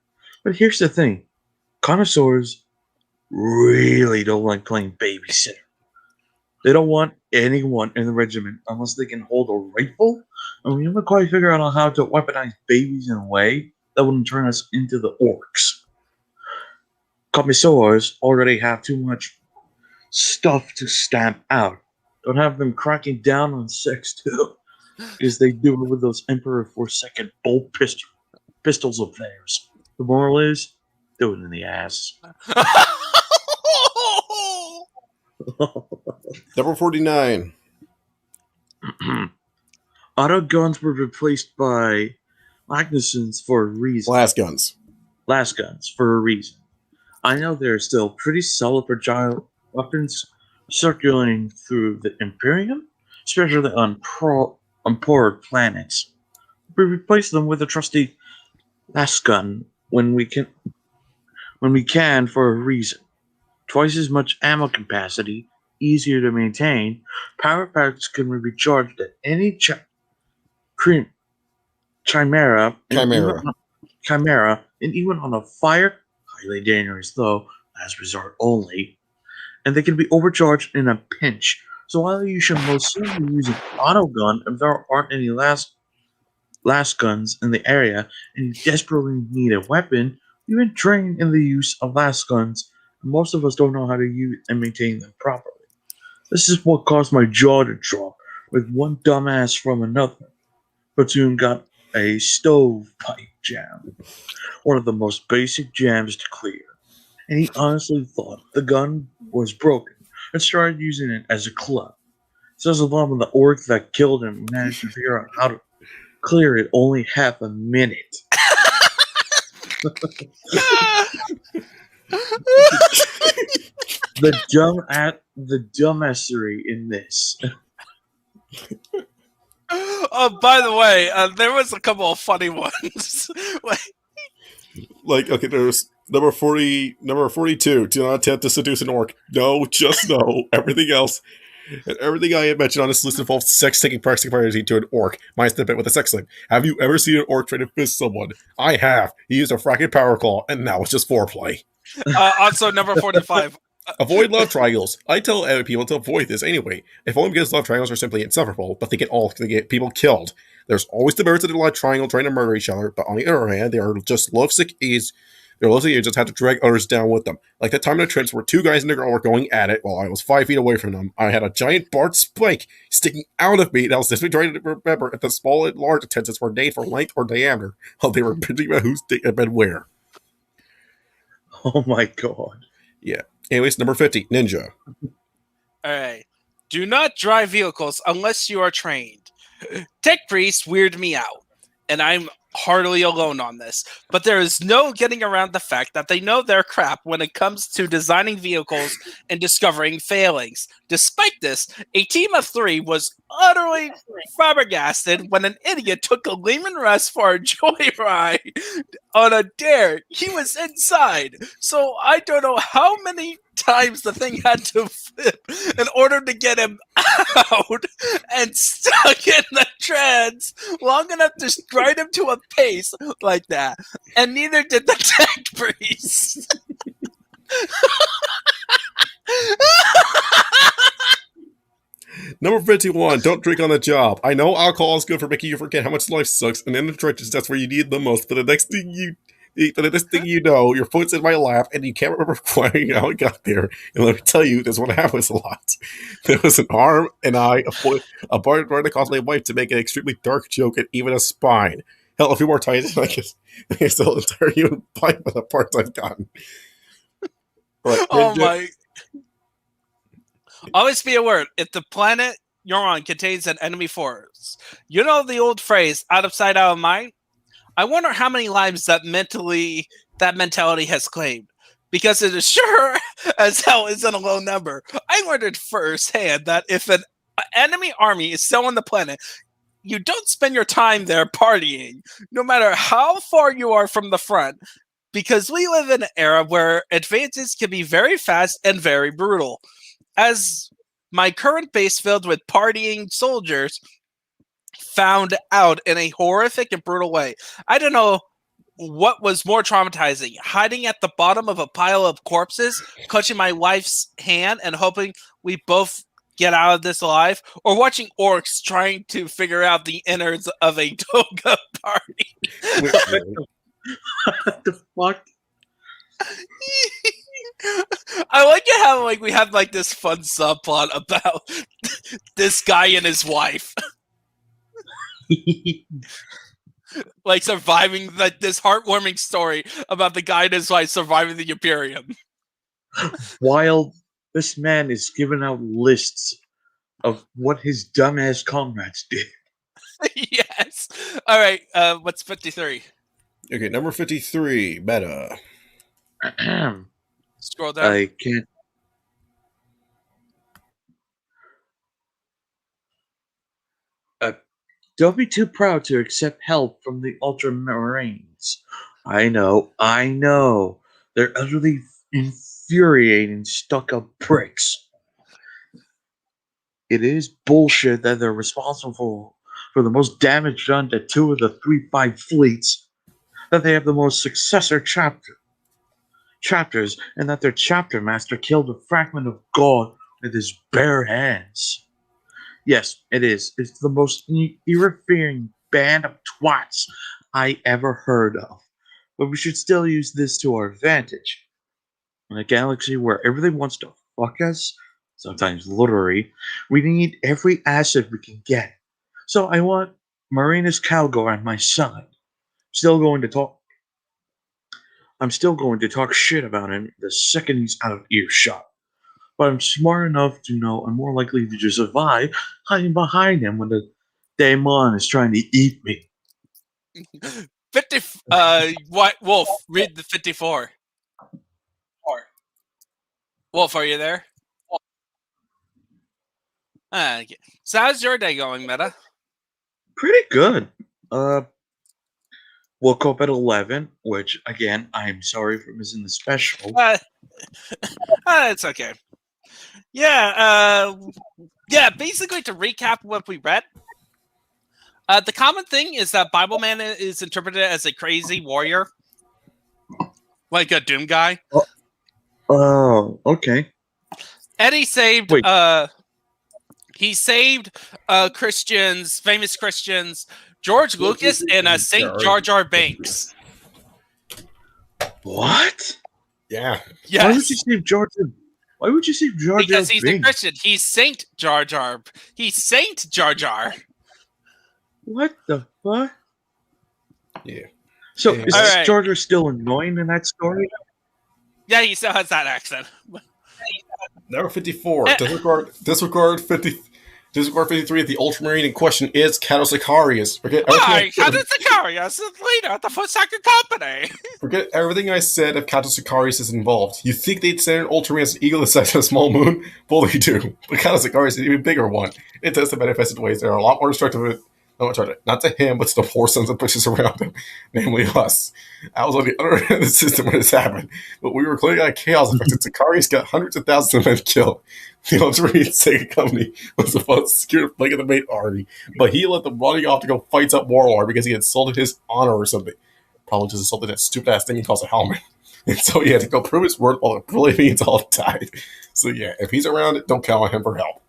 But here's the thing. Connoisseurs really don't like playing babysitter. They don't want anyone in the regiment unless they can hold a rifle, and we haven't quite figured out how to weaponize babies in a way that wouldn't turn us into the orcs. Connoisseurs already have too much stuff to stamp out. Don't have them cracking down on sex too, because they do it with those Emperor Forsaken bolt pistols of theirs. The moral is, do it in the ass. Number 49. Auto guns were replaced by Magnussons for a reason. Last guns for a reason. I know there are still pretty solid fragile weapons circulating through the Imperium, especially on poor planets. We replace them with a trusty last gun when we can for a reason. Twice as much ammo capacity, easier to maintain. Power packs can be recharged at any chimera, and even on a fire, highly dangerous though, last resort only. And they can be overcharged in a pinch. So while you should most certainly be using auto gun if there aren't any last guns in the area and you desperately need a weapon, you've been trained in the use of last guns. Most of us don't know how to use and maintain them properly. This is what caused my jaw to drop with one dumbass from another platoon got a stovepipe jam, one of the most basic jams to clear. And he honestly thought the gun was broken and started using it as a club. Says along with the orc that killed him managed to figure out how to clear it only half a minute. the dumbassery in this. Oh, by the way, there was a couple of funny ones. Okay, there's number 42. Do not attempt to seduce an orc. No, just no. Everything else. And everything I had mentioned on this list involves sex taking priority to an orc, minus the bit with a sex slave. Have you ever seen an orc try to fist someone? I have. He used a fracking power claw, and now it's just foreplay. Also, number 45. Avoid love triangles. I tell other people to avoid this anyway. If only because love triangles are simply insufferable, but they get people killed. There's always the merits of the love triangle trying to murder each other, but on the other hand, they are just lovesick is. They're lovesick you just have to drag others down with them. Like that time in the trench where 2 guys in the girl were going at it while I was 5 feet away from them. I had a giant barbed spike sticking out of me that I was just trying to remember if the small and large attentions were named for length or diameter while they were pitching about whose dick had been where. Oh my god. Yeah. Anyways, number 50, Ninja. Alright. Do not drive vehicles unless you are trained. Tech priests weird me out, and I'm hardly alone on this, but there is no getting around the fact that they know their crap when it comes to designing vehicles and discovering failings. Despite this, a team of 3 was utterly flabbergasted when an idiot took a Lehman Russ for a joyride on a dare. He was inside, so I don't know how many times the thing had to flip in order to get him out and stuck in the treads long enough to ride him to a pace like that. And neither did the tech priest. Number 51, don't drink on the job. I know alcohol is good for making you forget how much life sucks, and in the trenches, that's where you need it the most. But the next thing you know, your foot's in my lap, and you can't remember how it got there. And let me tell you, this one happens a lot. There was an arm, an eye, a bar right across my wife to make an extremely dark joke, and even a spine. Hell, a few more times, I can still entire human body by the parts I've gotten. But, Oh my. Always be aware, if the planet you're on contains an enemy force, you know the old phrase, out of sight, out of mind? I wonder how many lives that mentality has claimed. Because it is sure as hell isn't a low number. I learned firsthand that if an enemy army is still on the planet, you don't spend your time there partying, no matter how far you are from the front. Because we live in an era where advances can be very fast and very brutal. As my current base filled with partying soldiers found out in a horrific and brutal way. I don't know what was more traumatizing, hiding at the bottom of a pile of corpses, clutching my wife's hand and hoping we both get out of this alive, or watching orcs trying to figure out the innards of a toga party. What the fuck? I like it how we have this fun subplot about this guy and his wife. Surviving this heartwarming story about the guy and his wife surviving the Imperium. While this man is giving out lists of what his dumbass comrades did. Yes. All right. What's 53? Okay, number 53, meta. Scroll down. I can't. Don't be too proud to accept help from the Ultramarines. I know. They're utterly infuriating stuck-up pricks. It is bullshit that they're responsible for the most damage done to 2 of the 3-5 fleets, that they have the most successor chapters, and that their chapter master killed a fragment of God with his bare hands. Yes, it is. It's the most irrefering band of twats I ever heard of. But we should still use this to our advantage. In a galaxy where everything wants to fuck us, sometimes literally, we need every asset we can get. So I want Marina's Calgar on my side. I'm still going to talk shit about him the second he's out of earshot. But I'm smart enough to know I'm more likely to just survive hiding behind him when the daemon is trying to eat me. 50. Wolf, read the 54. Wolf, are you there? Okay. So how's your day going, Meta? Pretty good. Woke up at 11, which, again, I'm sorry for missing the special. It's okay. Yeah, basically to recap what we read, the common thing is that Bibleman is interpreted as a crazy warrior. Like a Doom guy. Oh, okay. And he saved Christians, famous Christians, George Lucas and St. Jar Jar Banks. What? Yeah. Yes. Why would you save Jar Jar? Why would you save Jar Jar? Because he's a Binks? Christian. He's Saint Jar Jar. He's Saint Jar Jar. What the fuck? Yeah. So Yeah. is Alright. Jar Jar still annoying in that story? Yeah, he still has that accent. Number 54. Disregard 53. The Ultramarine in question is Cato Sicarius. Hi, Cato Sicarius, leader of the Forsaken Company. Forget everything I said if Cato Sicarius is involved. You think they'd send an Ultraman as an eagle the size of a small moon? Well, they do. But Cato Sicarius is an even bigger one. It does the manifested ways that are a lot more destructive not to him, but to the four sons of bitches around him, namely us. I was on the other end of the system when this happened, but we were clearly out chaos affected. Sakari's got hundreds of thousands of men killed. The Ultramarine Sega Company was supposed to secure the flank of the main army, but he let them running off to go fight some warlord because he insulted his honor or something. Probably just insulted that stupid ass thing he calls a helmet. And so he had to go prove his worth while the Bolivians all died. So yeah, if he's around, don't count on him for help.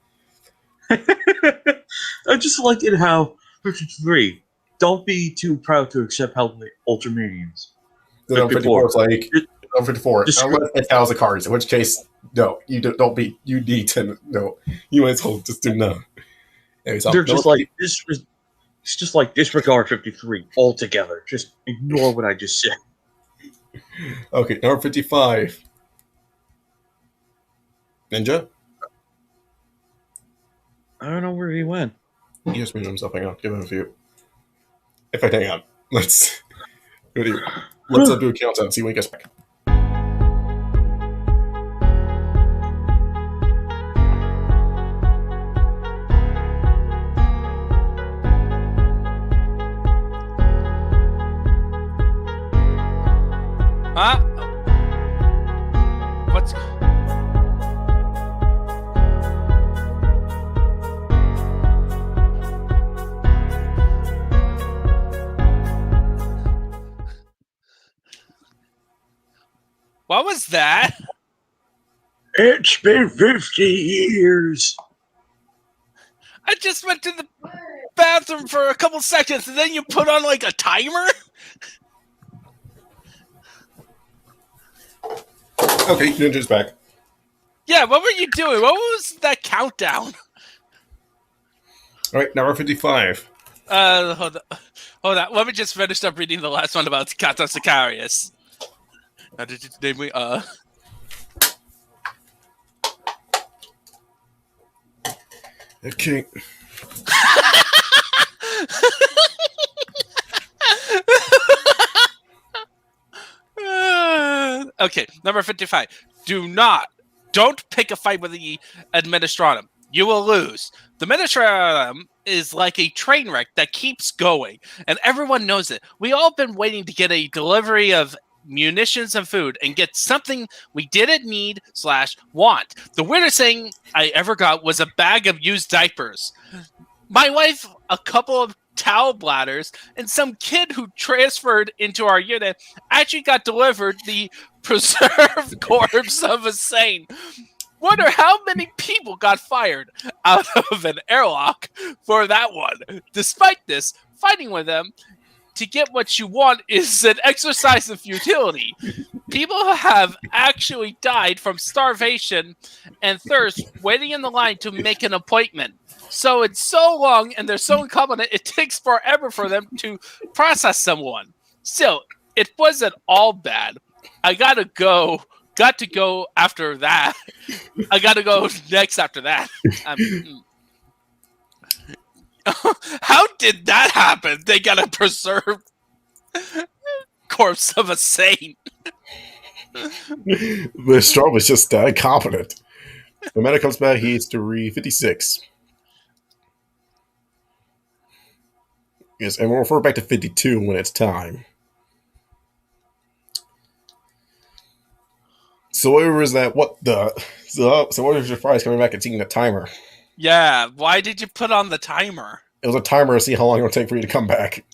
I just liked it how 53. Don't be too proud to accept help from the Ultramarines. Then 54 is like 54. Unless it's House of Cards, in which case, no, you don't be. You need to no. You might as well just do none. Anyways, They're just like this. It's just like disregard 53 altogether. Just ignore what I just said. Okay, number 55. Ninja. I don't know where he went. He just muted himself. Hang on, give him a few. In fact, hang on. Let's do a countdown and see when he gets back. Huh? What's... What was that? It's been 50 years. I just went to the bathroom for a couple seconds and then you put on like a timer? Okay, Ninja's back. Yeah, what were you doing? What was that countdown? All right, number 55. Hold on. Let me just finish up reading the last one about Kata Sicarius. Did you name me? Okay. Okay, number 55. Don't pick a fight with the Administratum. You will lose. The Administratum is like a train wreck that keeps going, and everyone knows it. We all been waiting to get a delivery of munitions and food and get something we didn't need / want. The weirdest thing I ever got was a bag of used diapers. My wife, a couple of towel bladders, and some kid who transferred into our unit actually got delivered the preserved corpse of a saint. Wonder how many people got fired out of an airlock for that one. Despite this, fighting with them to get what you want is an exercise of futility. People have actually died from starvation and thirst waiting in the line to make an appointment. So it's so long and they're so incompetent, it takes forever for them to process someone. Still, it wasn't all bad. I got to go after that. I got to go next after that. How did that happen? They got a preserved corpse of a saint. The straw was just incompetent. The meta comes back, he's 356. Yes, and we'll refer back to 52 when it's time. So whatever is that? What the? So what was your surprise coming back and seeing the timer? Yeah, why did you put on the timer? It was a timer to see how long it would take for you to come back.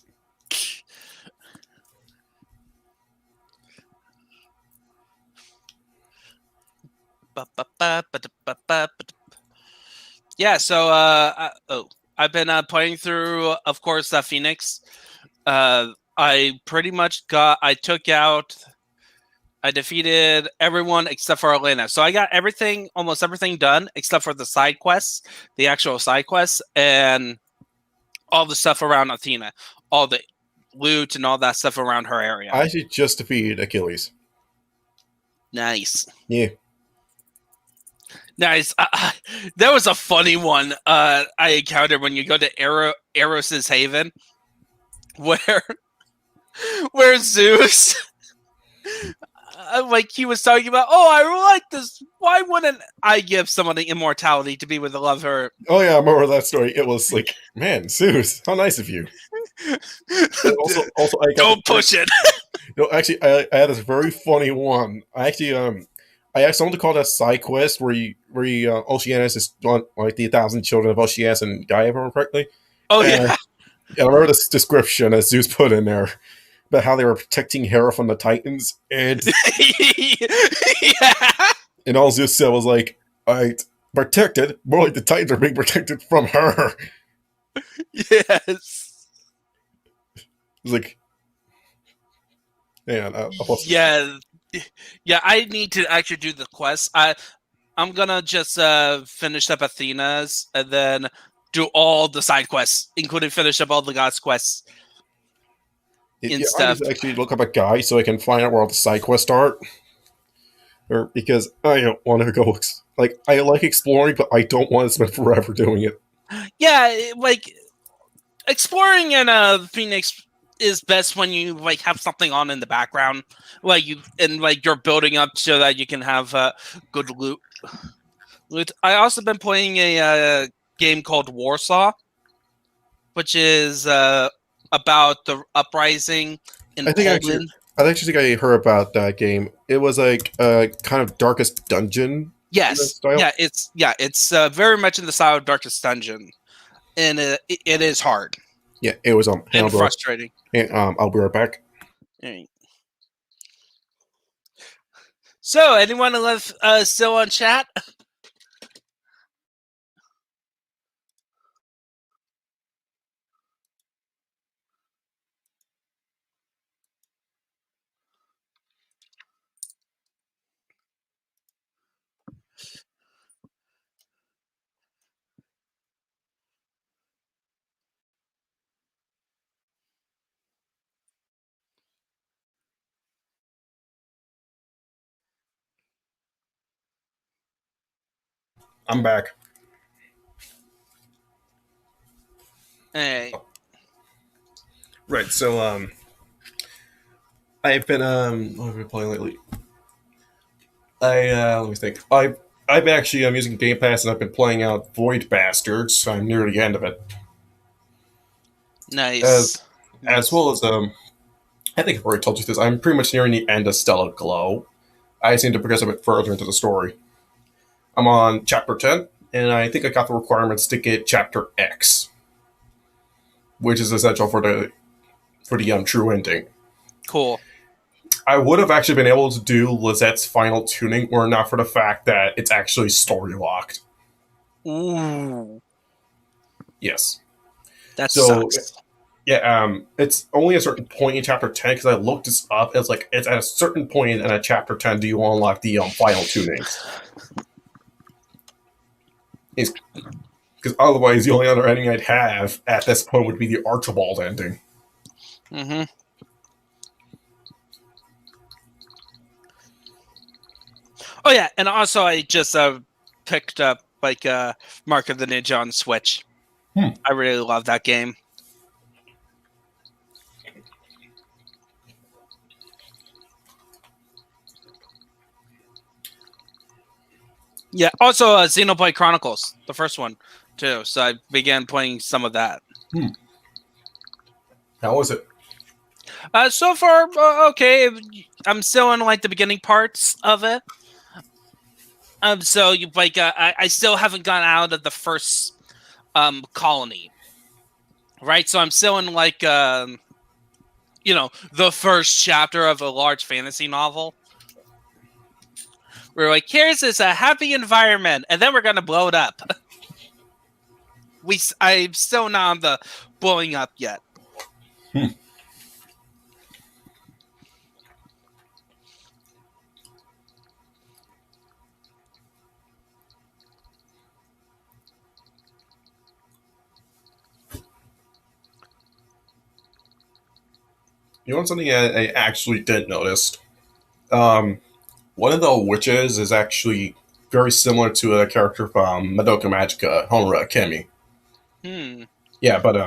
Yeah, so I've been playing through, of course, Phoenix. I pretty much I defeated everyone except for Elena. So I got almost everything done except for the side quests, the actual side quests, and all the stuff around Athena, all the loot and all that stuff around her area. I actually just defeated Achilles. Nice. Yeah. Nice. There was a funny one I encountered when you go to Eros's Haven, where Zeus like he was talking about, oh, I like this. Why wouldn't I give someone the immortality to be with the love her? Oh yeah, I remember that story. It was like, man, Zeus, how nice of you. Also, I got Don't push it. No, actually, I had this very funny one. I asked someone to call that side quest where Oceanus is on like the 1,000 children of Oceanus and Gaia, if I remember correctly. Oh And yeah. I remember this description that Zeus put in there about how they were protecting Hera from the Titans, and and all Zeus said was like, "Alright, protected, more like the Titans are being protected from her." Yes. It's like, yeah, yeah. I need to actually do the quest. I'm gonna just finish up Athena's and then do all the side quests, including finish up all the gods quests. I need to actually look up a guy so I can find out where all the side quests are. Or because I don't want to go. I like exploring, but I don't want to spend forever doing it. Yeah, like exploring in Phoenix is best when you like have something on in the background, like you're building up so that you can have good loot. I also been playing a game called Warsaw, which is about the uprising in Poland. I actually think I heard about that game. It was like kind of Darkest Dungeon. Yes, style. It's very much in the style of Darkest Dungeon, and it is hard. Yeah, it was and frustrating. And I'll be right back. Right. So, anyone left still on chat? I'm back. Hey. Right, so I've been what have I been playing lately? Let me think. I've been actually using Game Pass and I've been playing out Void Bastards. I'm near the end of it. Nice. As well as I think I've already told you this. I'm pretty much nearing the end of Stellar Glow. I seem to progress a bit further into the story. I'm on chapter 10, and I think I got the requirements to get chapter X, which is essential for the true ending. Cool. I would have actually been able to do Lizette's final tuning were not for the fact that it's actually story locked. Ooh. Yes. That sucks. Yeah, it's only a certain point in chapter 10 because I looked this up. It's like it's at a certain point in a chapter 10 do you unlock the final tunings. Because otherwise, the only other ending I'd have at this point would be the Archibald ending. Mm-hmm. Oh yeah, and also I just picked up like Mark of the Ninja on Switch. I really love that game. Yeah, also Xenoblade Chronicles, the first one, too. So I began playing some of that. How was it? So far, okay. I'm still in like the beginning parts of it. So you like, I still haven't gone out of the first colony, right? So I'm still in like, the first chapter of a large fantasy novel. We're like, here's this happy environment, and then we're gonna blow it up. I'm still not on the blowing up yet. You know something I actually didn't notice? One of the witches is actually very similar to a character from Madoka Magica, Honora Kemi. Yeah, but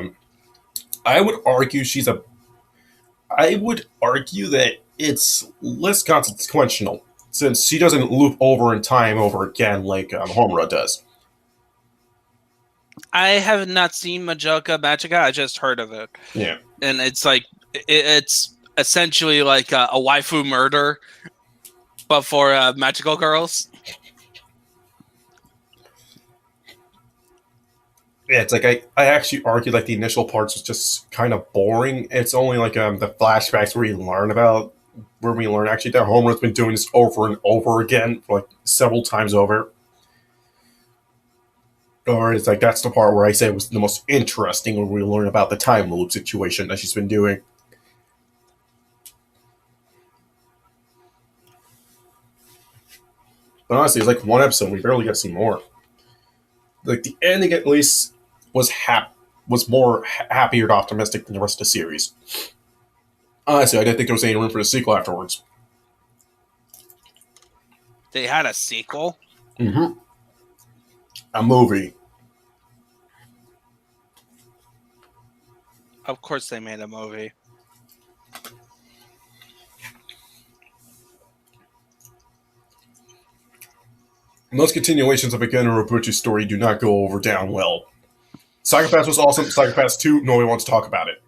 I would argue that it's less consequential, since she doesn't loop over in time over again like Homura does. I have not seen Majolica Magica. I just heard of it. Yeah. And it's like, it's essentially like a waifu murder, but for magical girls. Yeah, it's like I actually argued like the initial parts was just kind of boring. It's only like the flashbacks where we learn actually that Homer's been doing this over and over again, like several times over. Or it's like that's the part where I say was the most interesting, when we learn about the time loop situation that she's been doing. But honestly, it's like one episode. We barely get to see more. Like the ending, at least, was more happier and optimistic than the rest of the series. Honestly, I didn't think there was any room for the sequel afterwards. They had a sequel? Mm-hmm. A movie. Of course they made a movie. Most continuations of a Gen Urobuchi story do not go over down well. Psychopaths was awesome. Psychopaths 2, nobody wants to talk about it.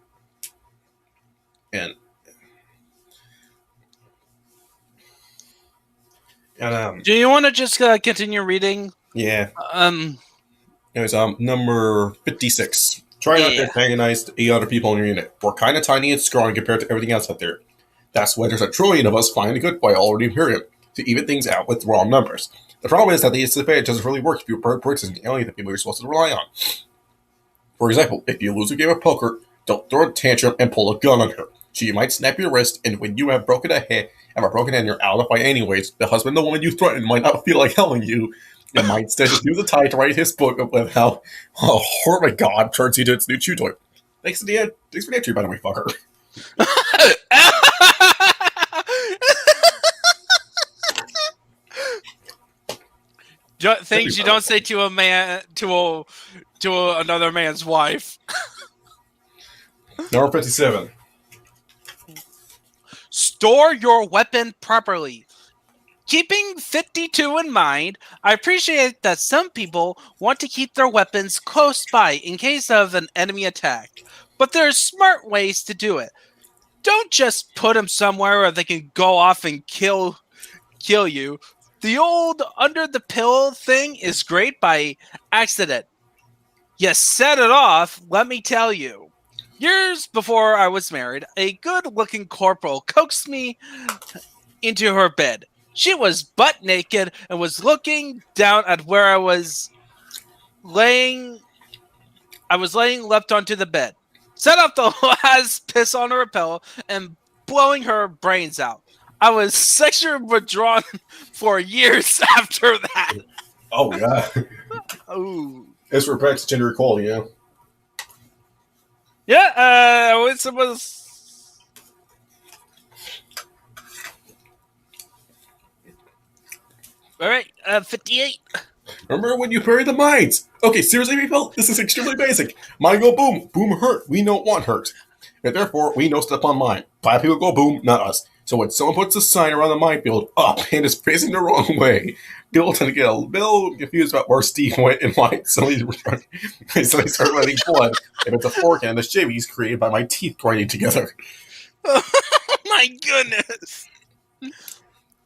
And do you want to just continue reading? Yeah. Anyways, number 56. Try not to antagonize 8 other people in your unit. We're kind of tiny and scrawny compared to everything else out there. That's why there's a trillion of us flying the good fight all over the Imperium, to even things out with wrong numbers. The problem is that the disadvantage doesn't really work if your bird isn't the only people you're supposed to rely on. For example, if you lose a game of poker, don't throw a tantrum and pull a gun on her. She might snap your wrist, and when you have broken a hand, you're out of the fight anyways. The husband, the woman you threatened, might not feel like helping you. It might instead just use the time to write his book of how oh my god turns you into its new chew toy. Thanks for the entry, by the way, fucker. Things you don't say to a man, to another man's wife. Number 57. Store your weapon properly. Keeping 52 in mind, I appreciate that some people want to keep their weapons close by in case of an enemy attack, but there are smart ways to do it. Don't just put them somewhere where they can go off and kill you. The old under the pillow thing is great by accident. You set it off, let me tell you. Years before I was married, a good-looking corporal coaxed me into her bed. She was butt naked and was looking down at where I was laying left onto the bed. Set up the last piss on her pillow and blowing her brains out. I was sexually withdrawn for years after that. Oh, yeah. Ooh. It's for practice gender equality, yeah. Yeah, it was... Alright, 58. Remember when you buried the mines? Okay, seriously, people? This is extremely basic. Mine go boom. Boom hurt. We don't want hurt. And therefore, we no step on mine. 5 people go boom, not us. So when someone puts a sign around the minefield up and is facing the wrong way, people tend to get a little confused about where Steve went and why somebody started letting blood. If it's a forehand, the shivvy's created by my teeth grinding together. Oh my goodness.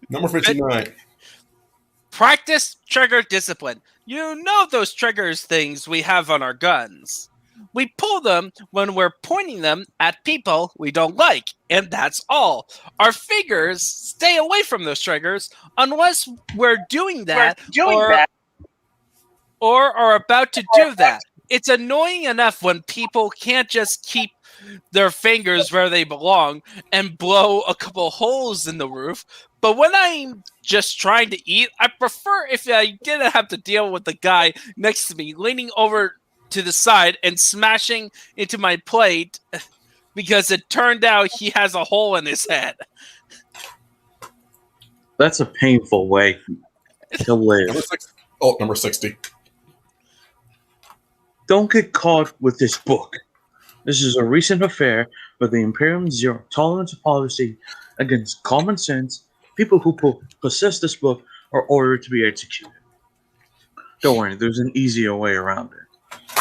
Number 59. Practice trigger discipline. You know those triggers things we have on our guns. We pull them when we're pointing them at people we don't like, and that's all. Our fingers stay away from those triggers unless we're doing that, or are about to do that. It's annoying enough when people can't just keep their fingers where they belong and blow a couple holes in the roof. But when I'm just trying to eat, I prefer if I didn't have to deal with the guy next to me leaning over to the side and smashing into my plate because it turned out he has a hole in his head. That's a painful way to live. Number 60. Don't get caught with this book. This is a recent affair where the Imperium's zero tolerance policy against common sense, people who possess this book are ordered to be executed. Don't worry, there's an easier way around it.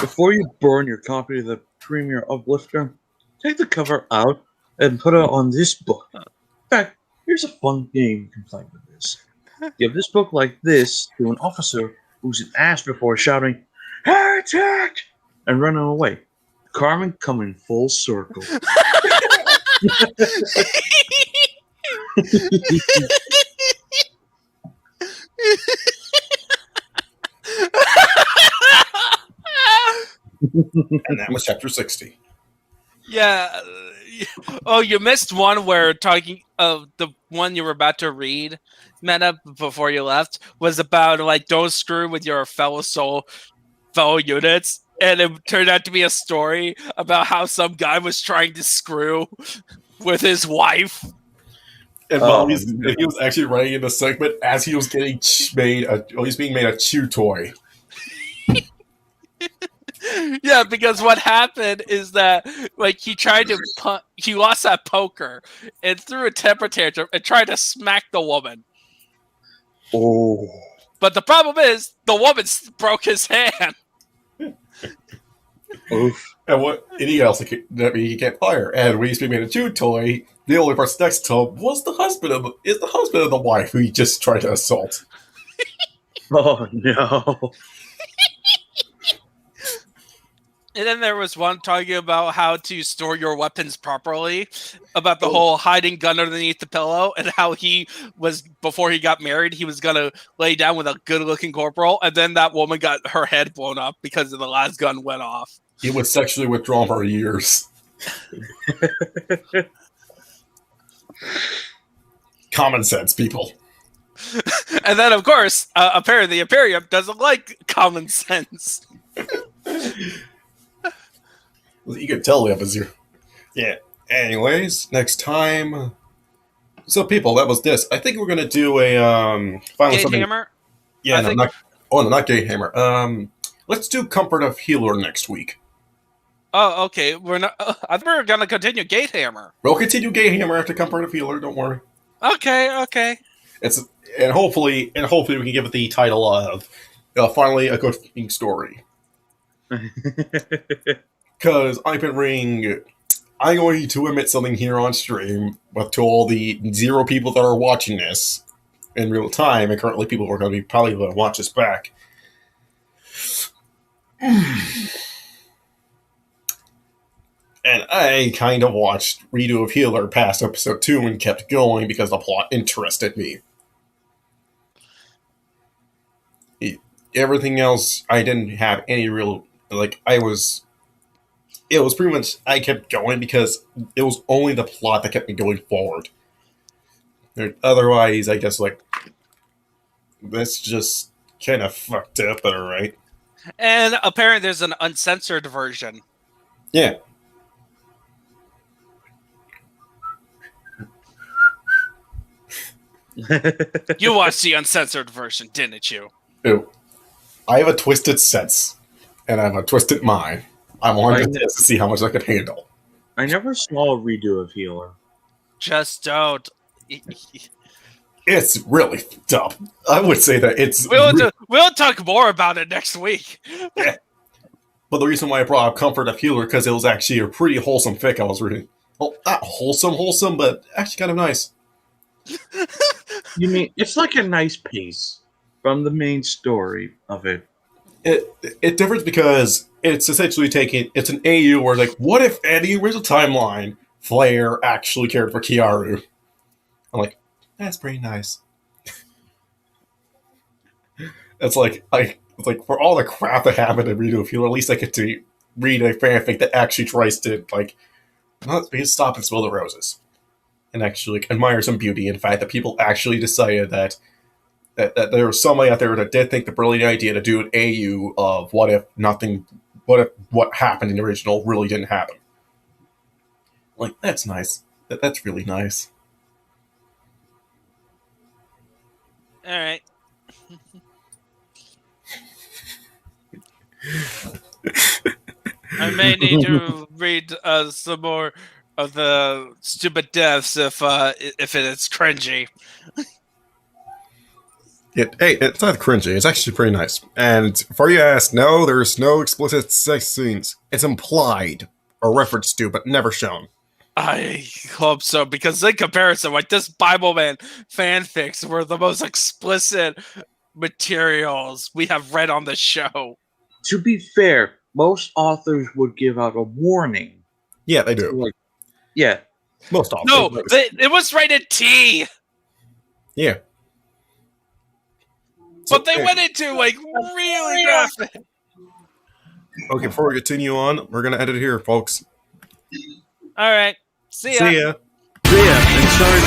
Before you burn your copy of the Premier Uplifter, take the cover out and put it on this book. In fact, here's a fun game you can play with this. Give this book like this to an officer who's an ass before shouting, "Heretic!" and running away. Carmen coming full circle. And that was chapter 60. Yeah. Oh, you missed one where talking of the one you were about to read, Meta, before you left, was about like don't screw with your fellow units. And it turned out to be a story about how some guy was trying to screw with his wife. And while he was actually writing in the segment as he was getting he's being made a chew toy. Yeah, because what happened is that like he lost at poker and threw a temper tantrum and tried to smack the woman. Oh. But the problem is the woman broke his hand. Oof. And he can't fire. And when he's being made a chew toy, the only person next to him was the husband of the wife who he just tried to assault. Oh no. And then there was one talking about how to store your weapons properly, about the whole hiding gun underneath the pillow, and how he was, before he got married, he was going to lay down with a good-looking corporal, and then that woman got her head blown up because the last gun went off. He was sexually withdrawn for years. Common sense, people. And then, of course, apparently the Imperium doesn't like common sense. You can tell the opposite. Yeah. Anyways, next time. So, people, that was this. I think we're gonna do a final something. Hammer? Yeah, not Gay Hammer. Let's do Comfort of Healer next week. Oh, okay. We're not. I think we're gonna continue Gate Hammer. We'll continue Gay Hammer after Comfort of Healer. Don't worry. Okay. And hopefully we can give it the title of finally a good fucking story. Because I'm going to admit something here on stream, but to all the 0 people that are watching this in real time, and currently people are going to be probably going to watch this back. And I kind of watched Redo of Healer past episode 2 and kept going because the plot interested me. Everything else, I didn't have any real, it was pretty much, I kept going because it was only the plot that kept me going forward. Otherwise, I guess, that's just kind of fucked up, but alright. And apparently there's an uncensored version. Yeah. You watched the uncensored version, didn't you? Ew. I have a twisted sense, and I have a twisted mind. I wanted to see how much I could handle. I never saw a redo of Healer. Just don't. It's really dumb. I would say that it's... We'll talk more about it next week. Yeah. But the reason why I brought up Comfort of Healer, because it was actually a pretty wholesome fic I was reading. Well, not wholesome, but actually kind of nice. You mean, it's like a nice piece from the main story of it. It differs because it's essentially it's an AU where, what if any original timeline, Flair actually cared for Kiaru? I'm like, that's pretty nice. It's like for all the crap that happened in Redo of Healer, at least I get to read a fanfic that actually tries to, not stop and smell the roses. And actually admire some beauty in the fact that people actually decided that there was somebody out there that did think the brilliant idea to do an AU of what if what happened in the original really didn't happen. That's nice. That's really nice. Alright. I may need to read some more of the stupid deaths if it is cringy. Hey, it's not cringy. It's actually pretty nice. And before you ask, no, there's no explicit sex scenes. It's implied or referenced to, but never shown. I hope so, because in comparison, like this Bibleman fanfics were the most explicit materials we have read on the show. To be fair, most authors would give out a warning. Yeah, they do. Like, yeah. Most authors. No, it was rated T. Yeah. But they went into, like, really graphic. Okay, before we continue on, we're going to end it here, folks. All right. See ya. See ya. See ya. And sorry